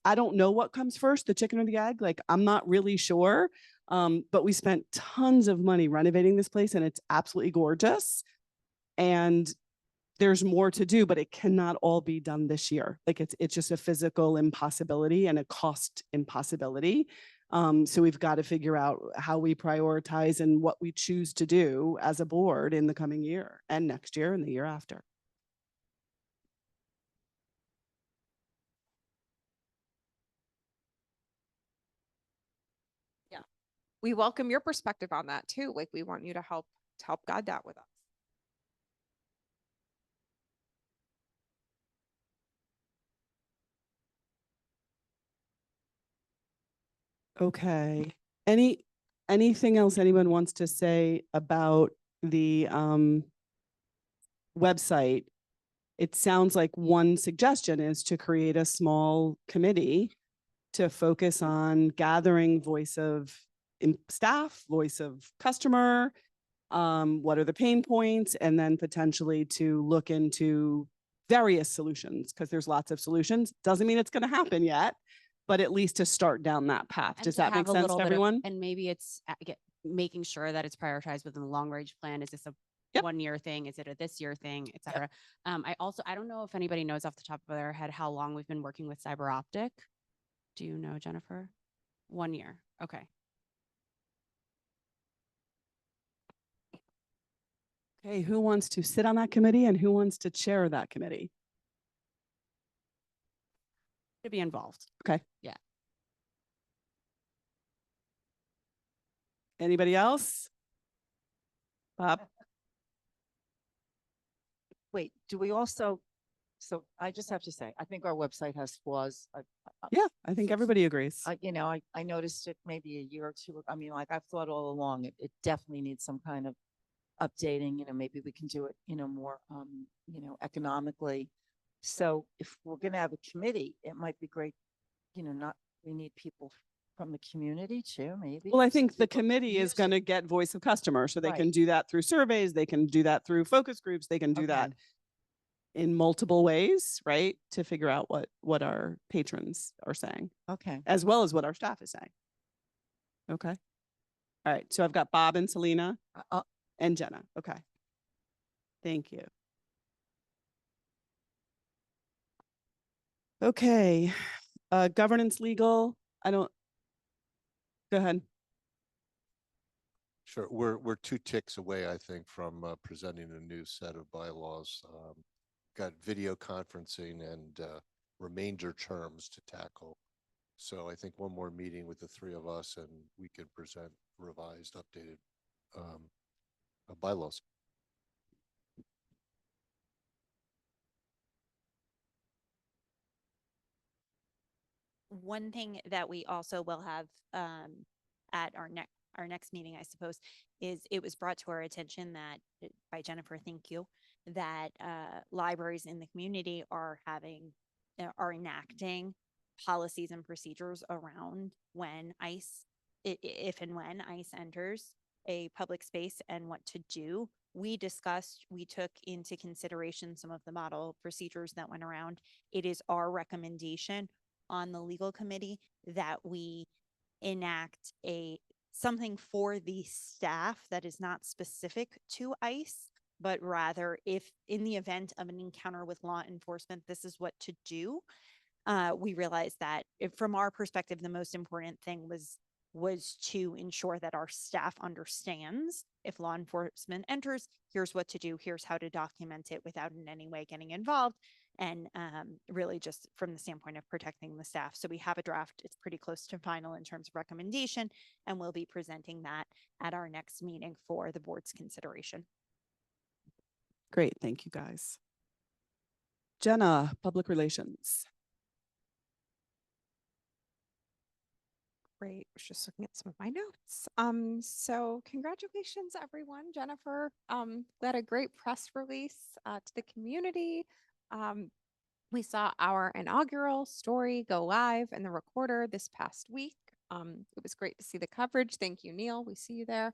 Speaker 1: I don't know what comes first, the chicken or the egg. Like, I'm not really sure. But we spent tons of money renovating this place and it's absolutely gorgeous. And there's more to do, but it cannot all be done this year. Like it's just a physical impossibility and a cost impossibility. So we've got to figure out how we prioritize and what we choose to do as a board in the coming year and next year and the year after.
Speaker 11: Yeah. We welcome your perspective on that too. Like we want you to help guide that with us.
Speaker 1: Okay. Anything else anyone wants to say about the website? It sounds like one suggestion is to create a small committee to focus on gathering voice of staff, voice of customer, what are the pain points, and then potentially to look into various solutions, because there's lots of solutions. Doesn't mean it's going to happen yet, but at least to start down that path.
Speaker 4: And
Speaker 1: Does
Speaker 4: to
Speaker 1: that make
Speaker 4: have a
Speaker 1: sense
Speaker 4: little
Speaker 1: to
Speaker 4: bit of-
Speaker 1: everyone?
Speaker 4: And maybe it's making sure that it's prioritized within the long range plan. Is this a
Speaker 1: Yep.
Speaker 4: 1 year thing? Is it a this year thing, et cetera? I don't know if anybody knows off the top of their head how long we've been working with Cyber Optic. Do you know, Jennifer? 1 year. Okay.
Speaker 1: Okay, who wants to sit on that committee and who wants to chair that committee?
Speaker 4: To be involved.
Speaker 1: Okay.
Speaker 4: Yeah.
Speaker 1: Anybody else? Bob?
Speaker 3: Wait, do we also, so I just have to say, I think our website has flaws.
Speaker 1: Yeah, I think everybody agrees.
Speaker 3: I noticed it maybe a year or two. I mean, like I've thought all along, it definitely needs some kind of updating, maybe we can do it, more, economically. So if we're going to have a committee, it might be great, we need people from the community too, maybe.
Speaker 1: Well, I
Speaker 3: some
Speaker 1: think the
Speaker 3: people
Speaker 1: committee is
Speaker 3: use
Speaker 1: going to
Speaker 3: it.
Speaker 1: get voice of customer, so they can
Speaker 3: Right.
Speaker 1: do that through surveys, they can do that through focus groups, they can do that
Speaker 3: Okay.
Speaker 1: in multiple ways, right? To figure out what our patrons are saying,
Speaker 3: Okay.
Speaker 1: as well as what our staff is saying. Okay. All right. So I've got Bob and Selena and Jenna. Okay. Thank you. Okay. Governance legal. Go ahead.
Speaker 8: Sure, we're 2 ticks away, I think, from presenting a new set of bylaws. Got video conferencing and remainder terms to tackle. So I think one more meeting with the 3 of us and we can present revised, updated bylaws.
Speaker 9: One thing that we also will have at our next meeting, I suppose, is it was brought to our attention that by Jennifer, thank you, that libraries in the community are enacting policies and procedures around when if and when ICE enters a public space and what to do. We took into consideration some of the model procedures that went around. It is our recommendation on the legal committee that we enact something for the staff that is not specific to ICE, but rather if in the event of an encounter with law enforcement, this is what to do. We realized that from our perspective, the most important thing was to ensure that our staff understands if law enforcement enters, here's what to do, here's how to document it without in any way getting involved. And really just from the standpoint of protecting the staff. So we have a draft. It's pretty close to final in terms of recommendation, and we'll be presenting that at our next meeting for the board's consideration.
Speaker 1: Great. Thank you, guys. Jenna, public relations.
Speaker 11: Great. I was just looking at some of my notes. So congratulations, everyone. Jennifer led a great press release to the community. We saw our inaugural story go live in the recorder this past week. It was great to see the coverage. Thank you, Neil. We see you there.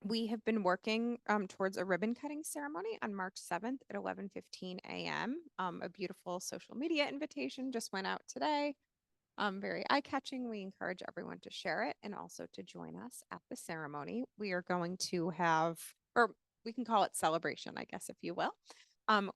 Speaker 11: We have been working towards a ribbon cutting ceremony on March 7th at 11:15 a.m. A beautiful social media invitation just went out today. Very eye-catching. We encourage everyone to share it and also to join us at the ceremony. We are going to have, or we can call it celebration, I guess, if you will.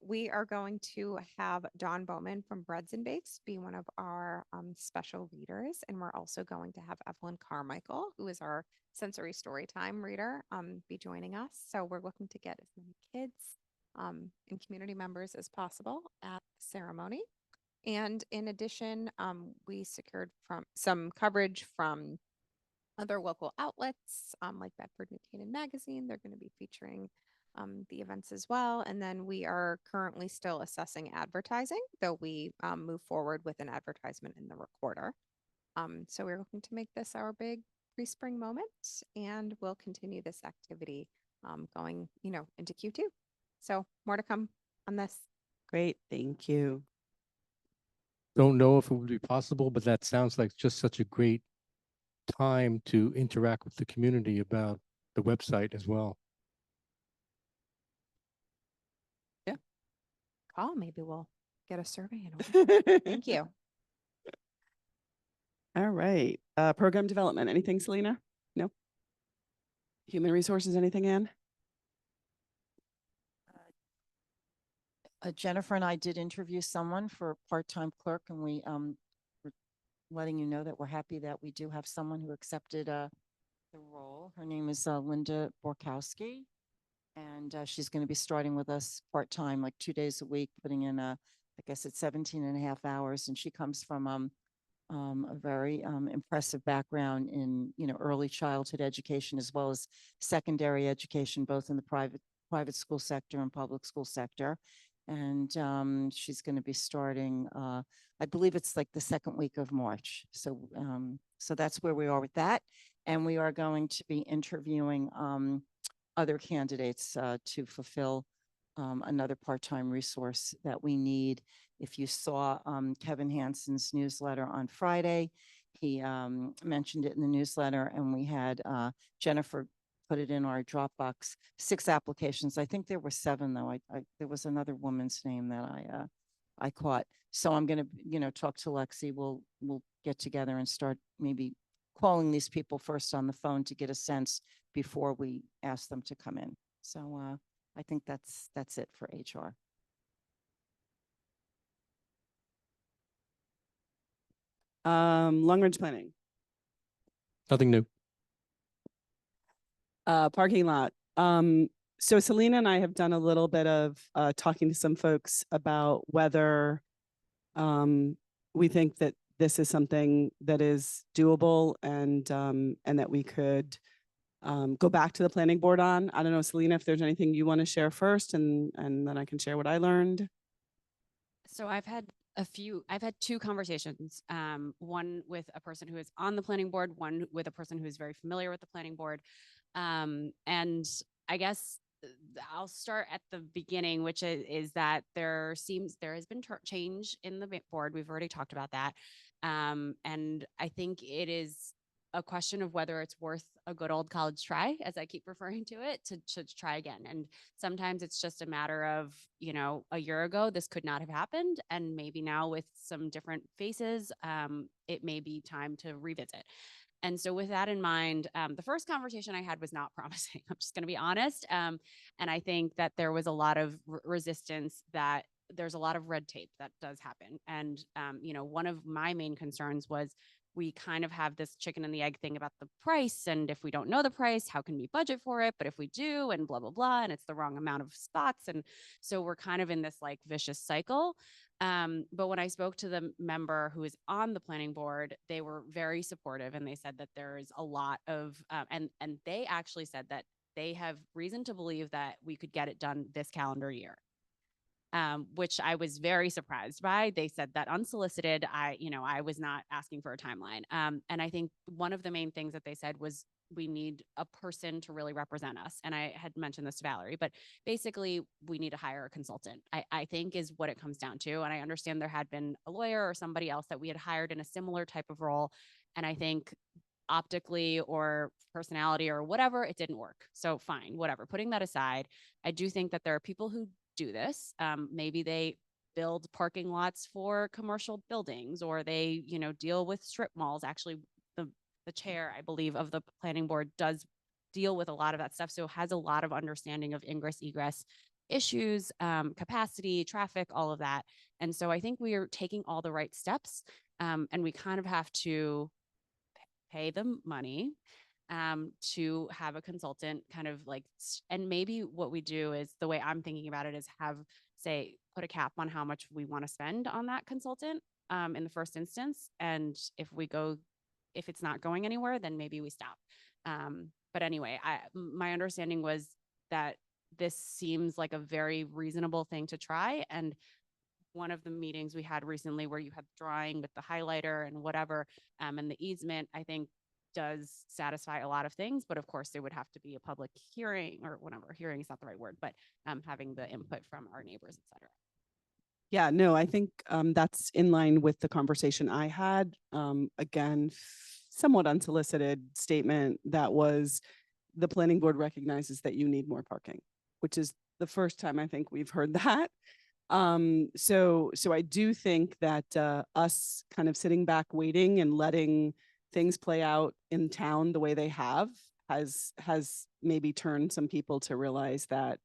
Speaker 11: We are going to have Dawn Bowman from Breads and Bakes be one of our special readers. And we're also going to have Evelyn Carmichael, who is our sensory storytime reader, be joining us. So we're looking to get as many kids and community members as possible at the ceremony. And in addition, we secured some coverage from other local outlets like Bedford New Canaan Magazine. They're going to be featuring the events as well. And then we are currently still assessing advertising, though we move forward with an advertisement in the recorder. So we're looking to make this our big pre-spring moment, and we'll continue this activity going, into Q2. So more to come on this.
Speaker 1: Great, thank you.
Speaker 2: Don't know if it would be possible, but that sounds like just such a great time to interact with the community about the website as well.
Speaker 11: Call, maybe we'll get a survey in order. Thank you.
Speaker 1: All right, program development, anything, Selena? No? Human resources, anything, Ann?
Speaker 3: Jennifer and I did interview someone for a part-time clerk, and we're letting you know that we're happy that we do have someone who accepted the role. Her name is Linda Borkowski, and she's going to be starting with us part-time, like 2 days a week, putting in I guess it's 17 and a half hours, and she comes from a very impressive background in early childhood education as well as secondary education, both in the private school sector and public school sector. And she's going to be starting, I believe it's like the second week of March. So that's where we are with that. And we are going to be interviewing other candidates to fulfill another part-time resource that we need. If you saw Kevin Hansen's newsletter on Friday, he mentioned it in the newsletter, and we had Jennifer put it in our Dropbox, 6 applications. I think there were 7 though. There was another woman's name that I caught. So I'm going to, talk to Lexi. We'll get together and start maybe calling these people first on the phone to get a sense before we ask them to come in. So I think that's it for HR.
Speaker 1: Long range planning,
Speaker 2: Nothing new.
Speaker 1: parking lot. So Selena and I have done a little bit of talking to some folks about whether we think that this is something that is doable and that we could go back to the planning board on. I don't know, Selena, if there's anything you want to share first, and then I can share what I learned.
Speaker 4: So I've had 2 conversations, one with a person who is on the planning board, one with a person who is very familiar with the planning board. And I guess I'll start at the beginning, which is that there has been change in the board. We've already talked about that. And I think it is a question of whether it's worth a good old college try, as I keep referring to it, to try again. And sometimes it's just a matter of, a year ago, this could not have happened. And maybe now with some different faces, it may be time to revisit. And so with that in mind, the first conversation I had was not promising. I'm just going to be honest. And I think that there was a lot of resistance, that there's a lot of red tape that does happen. And, one of my main concerns was we kind of have this chicken and the egg thing about the price. And if we don't know the price, how can we budget for it? But if we do, and blah, blah, blah, and it's the wrong amount of spots. And so we're kind of in this like vicious cycle. But when I spoke to the member who is on the planning board, they were very supportive, and they said that there is a lot of, and they actually said that they have reason to believe that we could get it done this calendar year. Which I was very surprised by. They said that unsolicited. I was not asking for a timeline. And I think one of the main things that they said was we need a person to really represent us. And I had mentioned this to Valerie, but basically we need to hire a consultant, I think is what it comes down to. And I understand there had been a lawyer or somebody else that we had hired in a similar type of role. And I think optically or personality or whatever, it didn't work. So fine, whatever. Putting that aside, I do think that there are people who do this. Maybe they build parking lots for commercial buildings, or they, deal with strip malls. Actually, the chair, I believe, of the planning board does deal with a lot of that stuff. So has a lot of understanding of ingress, egress issues, capacity, traffic, all of that. And so I think we are taking all the right steps. And we kind of have to pay them money to have a consultant kind of like, and maybe what we do is, the way I'm thinking about it is put a cap on how much we want to spend on that consultant in the first instance. And if it's not going anywhere, then maybe we stop. But anyway, my understanding was that this seems like a very reasonable thing to try. And one of the meetings we had recently where you had drawing with the highlighter and whatever, and the easement, I think does satisfy a lot of things, but of course there would have to be a public hearing or whatever. Hearing is not the right word, but having the input from our neighbors, et cetera.
Speaker 1: Yeah, no, I think that's in line with the conversation I had. Again, somewhat unsolicited statement that was the planning board recognizes that you need more parking, which is the first time I think we've heard that. So I do think that us kind of sitting back, waiting and letting things play out in town the way they have has maybe turned some people to realize that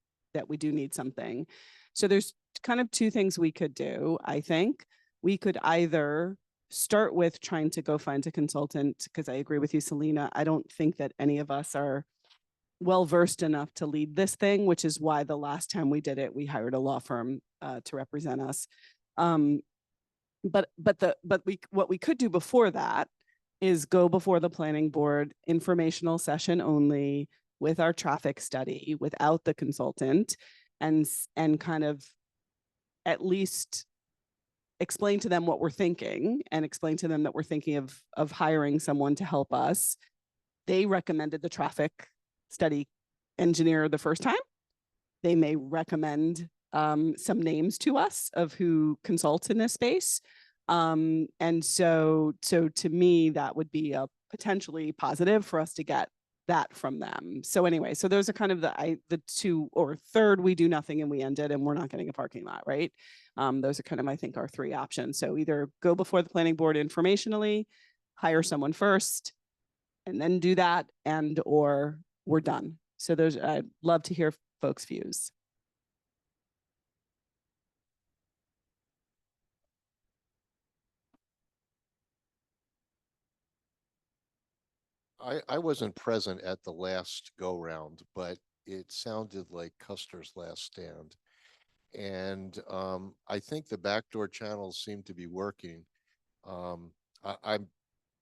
Speaker 1: we do need something. So there's kind of two things we could do. I think we could either start with trying to go find a consultant, because I agree with you, Selena. I don't think that any of us are well-versed enough to lead this thing, which is why the last time we did it, we hired a law firm to represent us. But what we could do before that is go before the planning board, informational session only, with our traffic study, without the consultant, and kind of at least explain to them what we're thinking, and explain to them that we're thinking of hiring someone to help us. They recommended the traffic study engineer the first time. They may recommend some names to us of who consults in this space. And so to me, that would be a potentially positive for us to get that from them. So anyway, so those are kind of the two, or third, we do nothing and we end it and we're not getting a parking lot, right? Those are kind of, I think, our three options. So either go before the planning board informationally, hire someone first, and then do that, and or we're done. So those, I'd love to hear folks' views.
Speaker 8: I wasn't present at the last go round, but it sounded like Custer's last stand. And I think the backdoor channels seem to be working. I'm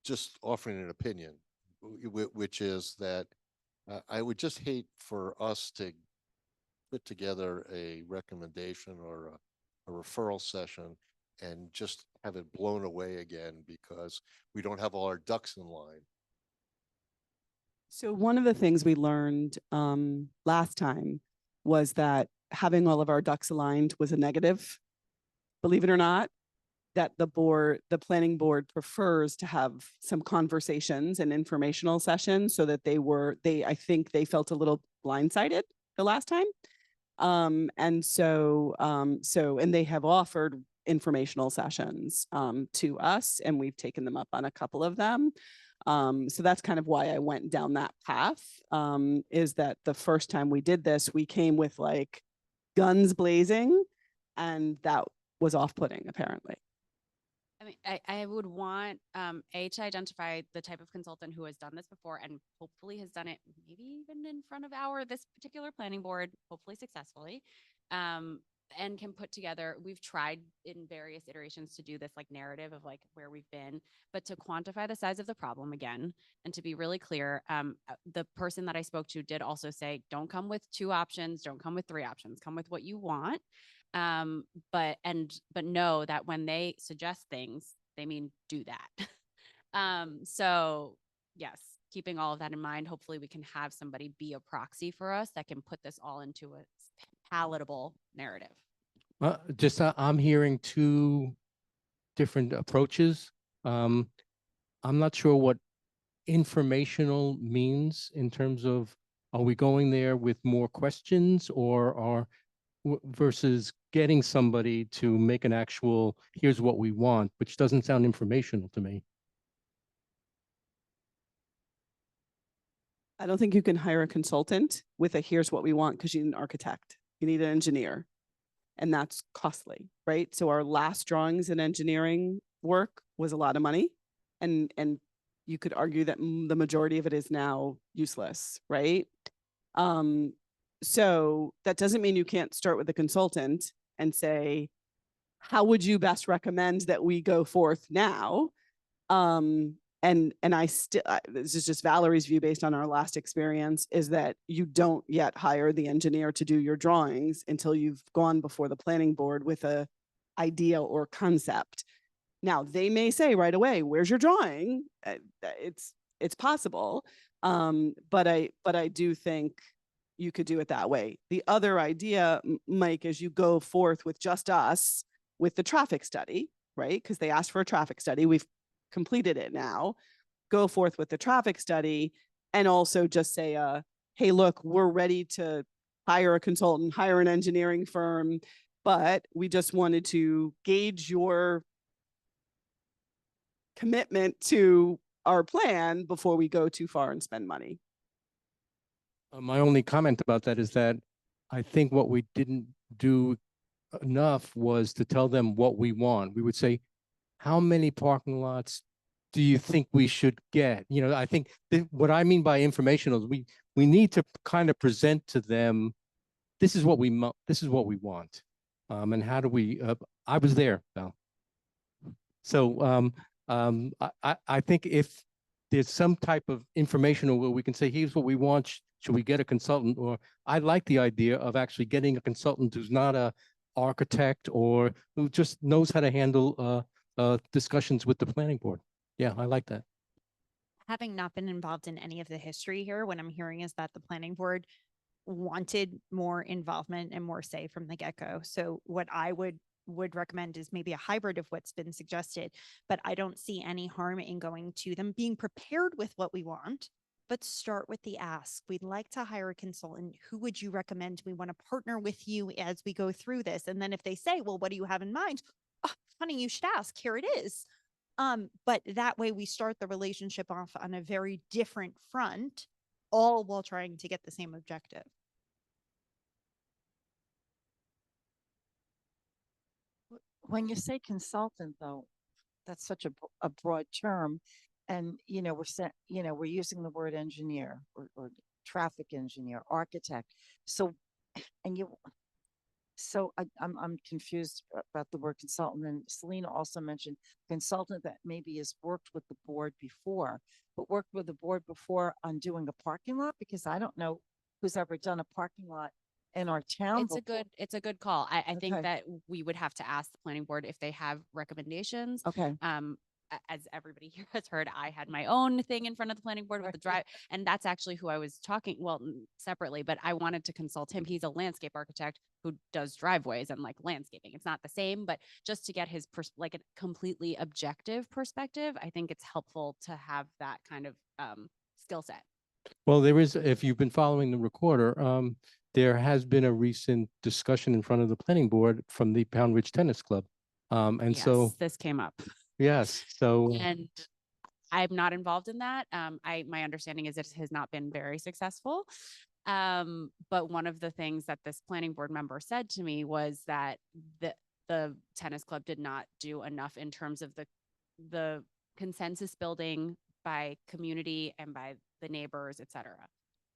Speaker 8: just offering an opinion, which is that I would just hate for us to put together a recommendation or a referral session and just have it blown away again because we don't have all our ducks in line.
Speaker 1: So one of the things we learned last time was that having all of our ducks aligned was a negative. Believe it or not, that the planning board prefers to have some conversations and informational sessions, so that I think they felt a little blindsided the last time. And they have offered informational sessions to us, and we've taken them up on a couple of them. So that's kind of why I went down that path, is that the first time we did this, we came with like guns blazing, and that was off-putting apparently.
Speaker 4: I mean, I would want to identify the type of consultant who has done this before and hopefully has done it maybe even in front of this particular planning board, hopefully successfully, and can put together. We've tried in various iterations to do this like narrative of like where we've been, but to quantify the size of the problem again, and to be really clear, the person that I spoke to did also say, don't come with 2 options, don't come with 3 options, come with what you want. But know that when they suggest things, they mean do that. So yes, keeping all of that in mind, hopefully we can have somebody be a proxy for us that can put this all into a palatable narrative.
Speaker 2: I'm hearing 2 different approaches. I'm not sure what informational means in terms of, are we going there with more questions, or versus getting somebody to make an actual, here's what we want, which doesn't sound informational to me.
Speaker 1: I don't think you can hire a consultant with a here's what we want, because you need an architect, you need an engineer, and that's costly, right? So our last drawings and engineering work was a lot of money, and you could argue that the majority of it is now useless, right? So that doesn't mean you can't start with a consultant and say, how would you best recommend that we go forth now? And this is just Valerie's view based on our last experience, is that you don't yet hire the engineer to do your drawings until you've gone before the planning board with a idea or concept. Now, they may say right away, where's your drawing? It's possible. But I do think you could do it that way. The other idea, Mike, is you go forth with just us with the traffic study, right? Because they asked for a traffic study. We've completed it now. Go forth with the traffic study and also just say, hey, look, we're ready to hire a consultant, hire an engineering firm, but we just wanted to gauge your commitment to our plan before we go too far and spend money.
Speaker 2: My only comment about that is that I think what we didn't do enough was to tell them what we want. We would say, how many parking lots do you think we should get? You know, I think what I mean by informational is we need to kind of present to them, this is what we want. And how do we, I was there, Val. So I think if there's some type of informational where we can say, here's what we want, should we get a consultant? Or I like the idea of actually getting a consultant who's not a architect or who just knows how to handle discussions with the planning board. Yeah, I like that.
Speaker 9: Having not been involved in any of the history here, what I'm hearing is that the planning board wanted more involvement and more say from the get-go. So what I would recommend is maybe a hybrid of what's been suggested, but I don't see any harm in going to them, being prepared with what we want, but start with the ask. We'd like to hire a consultant. Who would you recommend? We want to partner with you as we go through this. And then if they say, well, what do you have in mind? Oh, funny, you should ask. Here it is. But that way we start the relationship off on a very different front, all while trying to get the same objective.
Speaker 3: When you say consultant, though, that's such a broad term. And, we're using the word engineer or traffic engineer, architect. So, I'm confused about the word consultant. And Selena also mentioned consultant that maybe has worked with the board before, but worked with the board before on doing a parking lot, because I don't know who's ever done a parking lot in our town.
Speaker 4: It's a good call. I
Speaker 3: Okay.
Speaker 4: think that we would have to ask the planning board if they have recommendations.
Speaker 3: Okay.
Speaker 4: As everybody here has heard, I had my own thing in front of the planning board with the drive, and that's actually who I was talking, separately, but I wanted to consult him. He's a landscape architect who does driveways and like landscaping. It's not the same, but just to get his like a completely objective perspective, I think it's helpful to have that kind of skill set.
Speaker 2: Well, there is, if you've been following the recorder, there has been a recent discussion in front of the planning board from the Pound Ridge Tennis Club. And
Speaker 4: Yes,
Speaker 2: so,
Speaker 4: this came up.
Speaker 2: yes, so.
Speaker 4: And I'm not involved in that. My understanding is it has not been very successful. But one of the things that this planning board member said to me was that the tennis club did not do enough in terms of the consensus building by community and by the neighbors, et cetera.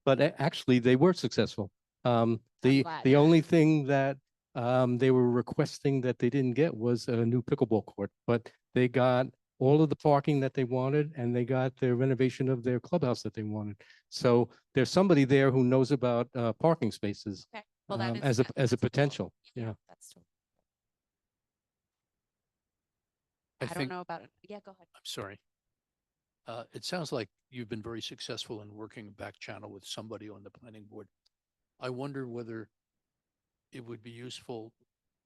Speaker 2: But actually, they were successful. The
Speaker 4: glad.
Speaker 2: only thing that they were requesting that they didn't get was a new pickleball court, but they got all of the parking that they wanted, and they got the renovation of their clubhouse that they wanted. So there's somebody there who knows about parking spaces.
Speaker 4: Okay. Well,
Speaker 2: as a potential. Yeah.
Speaker 4: That's true.
Speaker 7: I
Speaker 4: I don't
Speaker 7: think,
Speaker 4: know about it. Yeah, go ahead.
Speaker 7: I'm sorry. It sounds like you've been very successful in working back channel with somebody on the planning board. I wonder whether it would be useful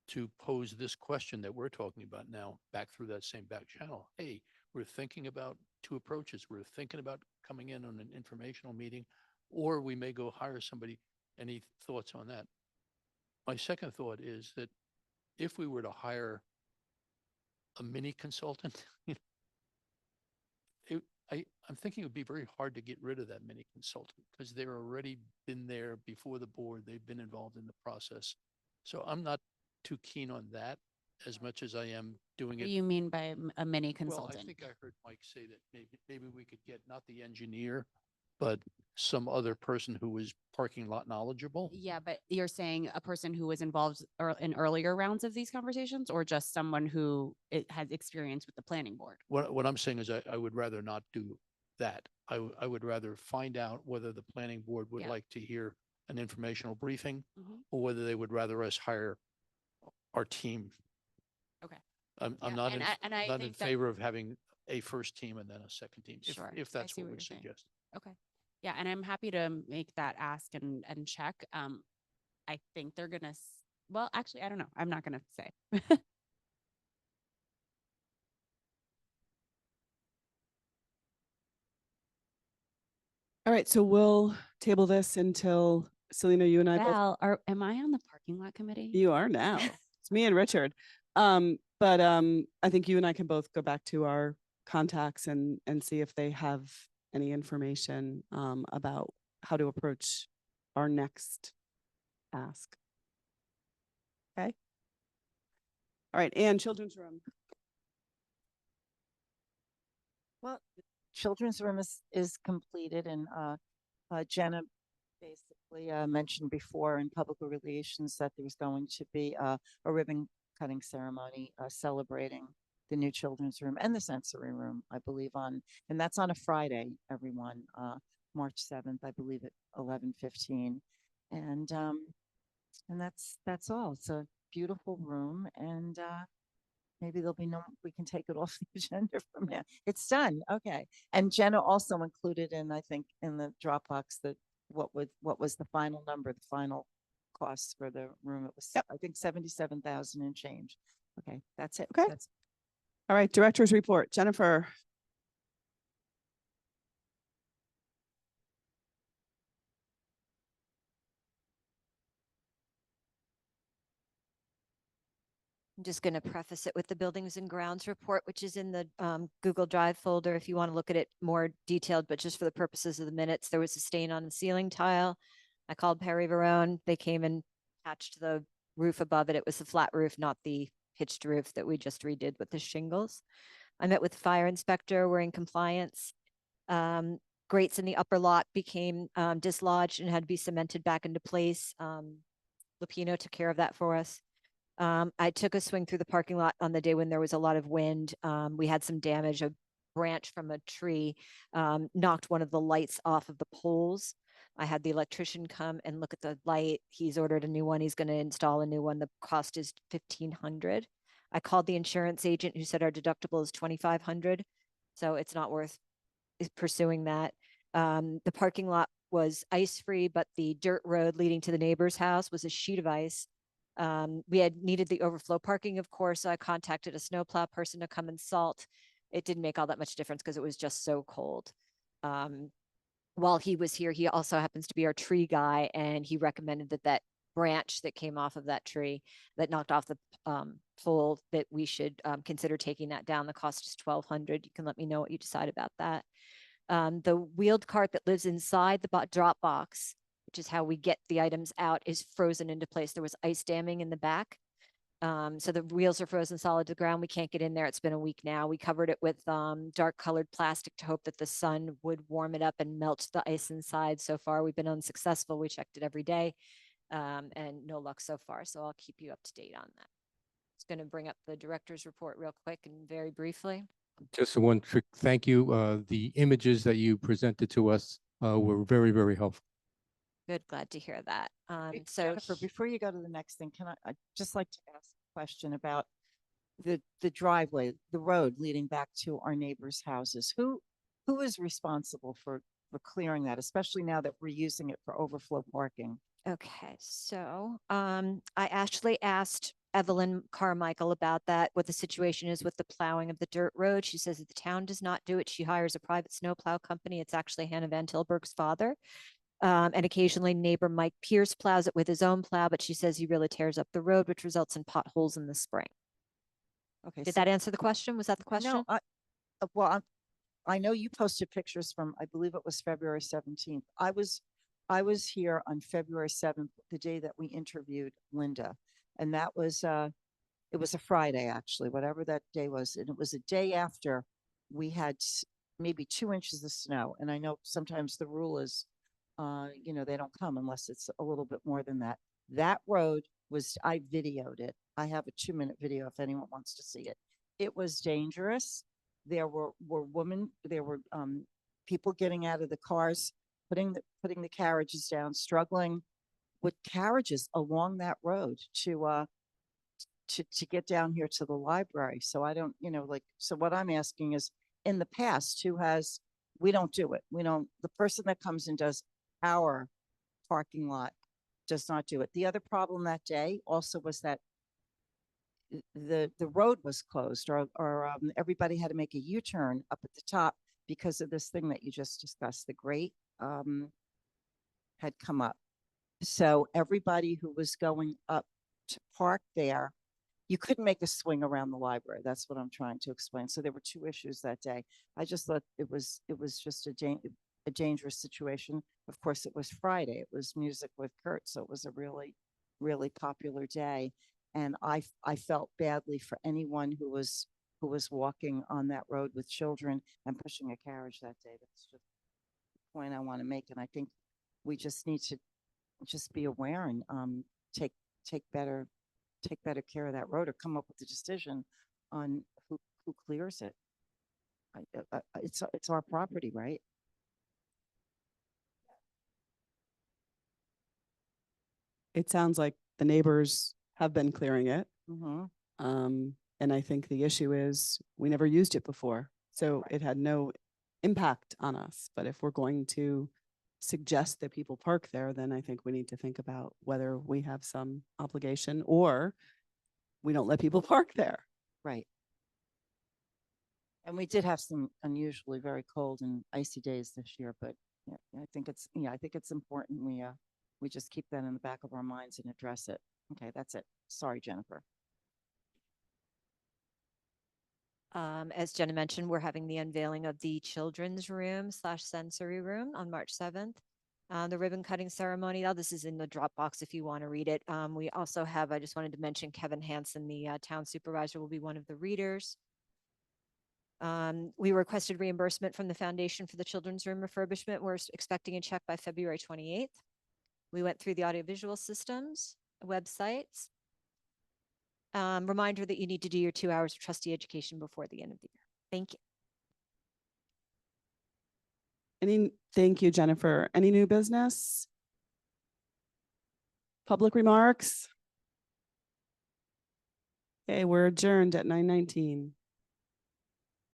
Speaker 7: to pose this question that we're talking about now back through that same back channel. Hey, we're thinking about two approaches. We're thinking about coming in on an informational meeting, or we may go hire somebody. Any thoughts on that? My second thought is that if we were to hire a mini consultant, I'm thinking it would be very hard to get rid of that mini consultant because they're already been there before the board. They've been involved in the process. So I'm not too keen on that as much as I am doing
Speaker 4: What
Speaker 7: it.
Speaker 4: do you mean by a mini
Speaker 7: Well,
Speaker 4: consultant?
Speaker 7: I think I heard Mike say that maybe we could get not the engineer, but some other person who is parking lot knowledgeable.
Speaker 4: Yeah, but you're saying a person who was involved in earlier rounds of these conversations, or just someone who has experience with the planning board?
Speaker 7: What I'm saying is I would rather not do that. I would rather find out whether the planning board would
Speaker 4: Yeah.
Speaker 7: like to hear an informational briefing
Speaker 4: Mhm.
Speaker 7: or whether they would rather us hire our team. I'm
Speaker 4: Yeah,
Speaker 7: not
Speaker 4: and
Speaker 7: in,
Speaker 4: I- and I
Speaker 7: not in
Speaker 4: think that-
Speaker 7: favor of having a first team and then a second team,
Speaker 4: Sure,
Speaker 7: if
Speaker 4: I
Speaker 7: that's
Speaker 4: see
Speaker 7: what
Speaker 4: what
Speaker 7: we're
Speaker 4: you're saying.
Speaker 7: suggesting.
Speaker 4: Okay. Yeah, and I'm happy to make that ask and check. I think they're gonna, well, actually, I don't know. I'm not gonna say.
Speaker 1: All right, so we'll table this until Selena, you and I both,
Speaker 4: Val, am I on the parking lot committee?
Speaker 1: you are now. It's me and Richard. But I think you and I can both go back to our contacts and see if they have any information about how to approach our next ask. Okay. All right, and children's room.
Speaker 3: Well, children's room is completed and Jenna basically mentioned before in public relations that there's going to be a ribbon cutting ceremony celebrating the new children's room and the sensory room, I believe and that's on a Friday, everyone, March 7th, I believe at 11:15. And that's all. It's a beautiful room and maybe there'll be no, we can take it off the agenda from now. It's done. Okay. And Jenna also included in, I think, in the Dropbox that what was the final number, the final costs for the room. It was, I think, 77,000 and change. Okay. That's it.
Speaker 1: Okay.
Speaker 3: That's
Speaker 1: All right, director's report. Jennifer.
Speaker 5: I'm just going to preface it with the buildings and grounds report, which is in the Google Drive folder if you want to look at it more detailed, but just for the purposes of the minutes, there was a stain on the ceiling tile. I called Perry Varone. They came and patched the roof above it. It was the flat roof, not the pitched roof that we just redid with the shingles. I met with the fire inspector. We're in compliance. Grates in the upper lot became dislodged and had to be cemented back into place. Lupino took care of that for us. I took a swing through the parking lot on the day when there was a lot of wind. We had some damage. A branch from a tree knocked one of the lights off of the poles. I had the electrician come and look at the light. He's ordered a new one. He's going to install a new one. The cost is $1,500. I called the insurance agent who said our deductible is $2,500. So it's not worth pursuing that. The parking lot was ice free, but the dirt road leading to the neighbor's house was a sheet of ice. We had needed the overflow parking, of course. So I contacted a snowplow person to come and salt. It didn't make all that much difference because it was just so cold. While he was here, he also happens to be our tree guy, and he recommended that branch that came off of that tree that knocked off the pole, that we should consider taking that down. The cost is $1,200. You can let me know what you decide about that. The wheeled cart that lives inside the drop box, which is how we get the items out, is frozen into place. There was ice damming in the back. So the wheels are frozen solid to the ground. We can't get in there. It's been a week now. We covered it with dark colored plastic to hope that the sun would warm it up and melt the ice inside. So far, we've been unsuccessful. We checked it every day and no luck so far. So I'll keep you up to date on that. It's going to bring up the director's report real quick and very briefly.
Speaker 2: Just one trick. Thank you. The images that you presented to us were very, very helpful.
Speaker 5: Good, glad to hear that.
Speaker 3: Hey,
Speaker 5: So
Speaker 3: Jennifer, before you go to the next thing, I'd just like to ask a question about the driveway, the road leading back to our neighbors' houses. Who is responsible for clearing that, especially now that we're using it for overflow parking?
Speaker 5: okay, so I actually asked Evelyn Carmichael about that, what the situation is with the plowing of the dirt road. She says that the town does not do it. She hires a private snowplow company. It's actually Hannah Van Tilburg's father. And occasionally neighbor Mike Pierce plows it with his own plow, but she says he really tears up the road, which results in potholes in the spring.
Speaker 3: Okay.
Speaker 5: Did that answer the question? Was that the question?
Speaker 3: No, well, I know you posted pictures from, I believe it was February 17th. I was here on February 7th, the day that we interviewed Linda. And that was, it was a Friday, actually, whatever that day was. And it was a day after we had maybe 2 inches of snow. And I know sometimes the rule is, they don't come unless it's a little bit more than that. That road was, I videoed it. I have a 2-minute video if anyone wants to see it. It was dangerous. There were people getting out of the cars, putting the carriages down, struggling with carriages along that road to to get down here to the library. So I don't, like, so what I'm asking is, in the past, we don't do it. The person that comes and does our parking lot does not do it. The other problem that day also was that the road was closed, or everybody had to make a U-turn up at the top because of this thing that you just discussed. The grate had come up. So everybody who was going up to park there, you couldn't make a swing around the library. That's what I'm trying to explain. So there were two issues that day. I just thought it was just a dangerous situation. Of course, it was Friday. It was Music with Kurt, so it was a really, really popular day. And I felt badly for anyone who was walking on that road with children and pushing a carriage that day. That's just the point I want to make. And I think we just need to just be aware and take better care of that road, or come up with a decision on who clears it. It's our property, right?
Speaker 1: It sounds like the neighbors have been clearing it.
Speaker 3: Mm-hmm.
Speaker 1: And I think the issue is we never used it before, so it had no impact on us. But if we're going to suggest that people park there, then I think we need to think about whether we have some obligation or we don't let people park there.
Speaker 3: Right. And we did have some unusually very cold and icy days this year, but yeah, I think it's important we just keep that in the back of our minds and address it. Okay, that's it. Sorry, Jennifer.
Speaker 5: As Jenna mentioned, we're having the unveiling of the children's room / sensory room on March 7th. The ribbon cutting ceremony. Now, this is in the Dropbox if you want to read it. We also have, I just wanted to mention Kevin Hansen, the town supervisor, will be one of the readers. We requested reimbursement from the Foundation for the Children's Room refurbishment. We're expecting a check by February 28th. We went through the audiovisual systems, websites. Reminder that you need to do your 2 hours of trustee education before the end of the year. Thank you.
Speaker 1: Thank you, Jennifer. Any new business? Public remarks? Okay, we're adjourned at 9:19.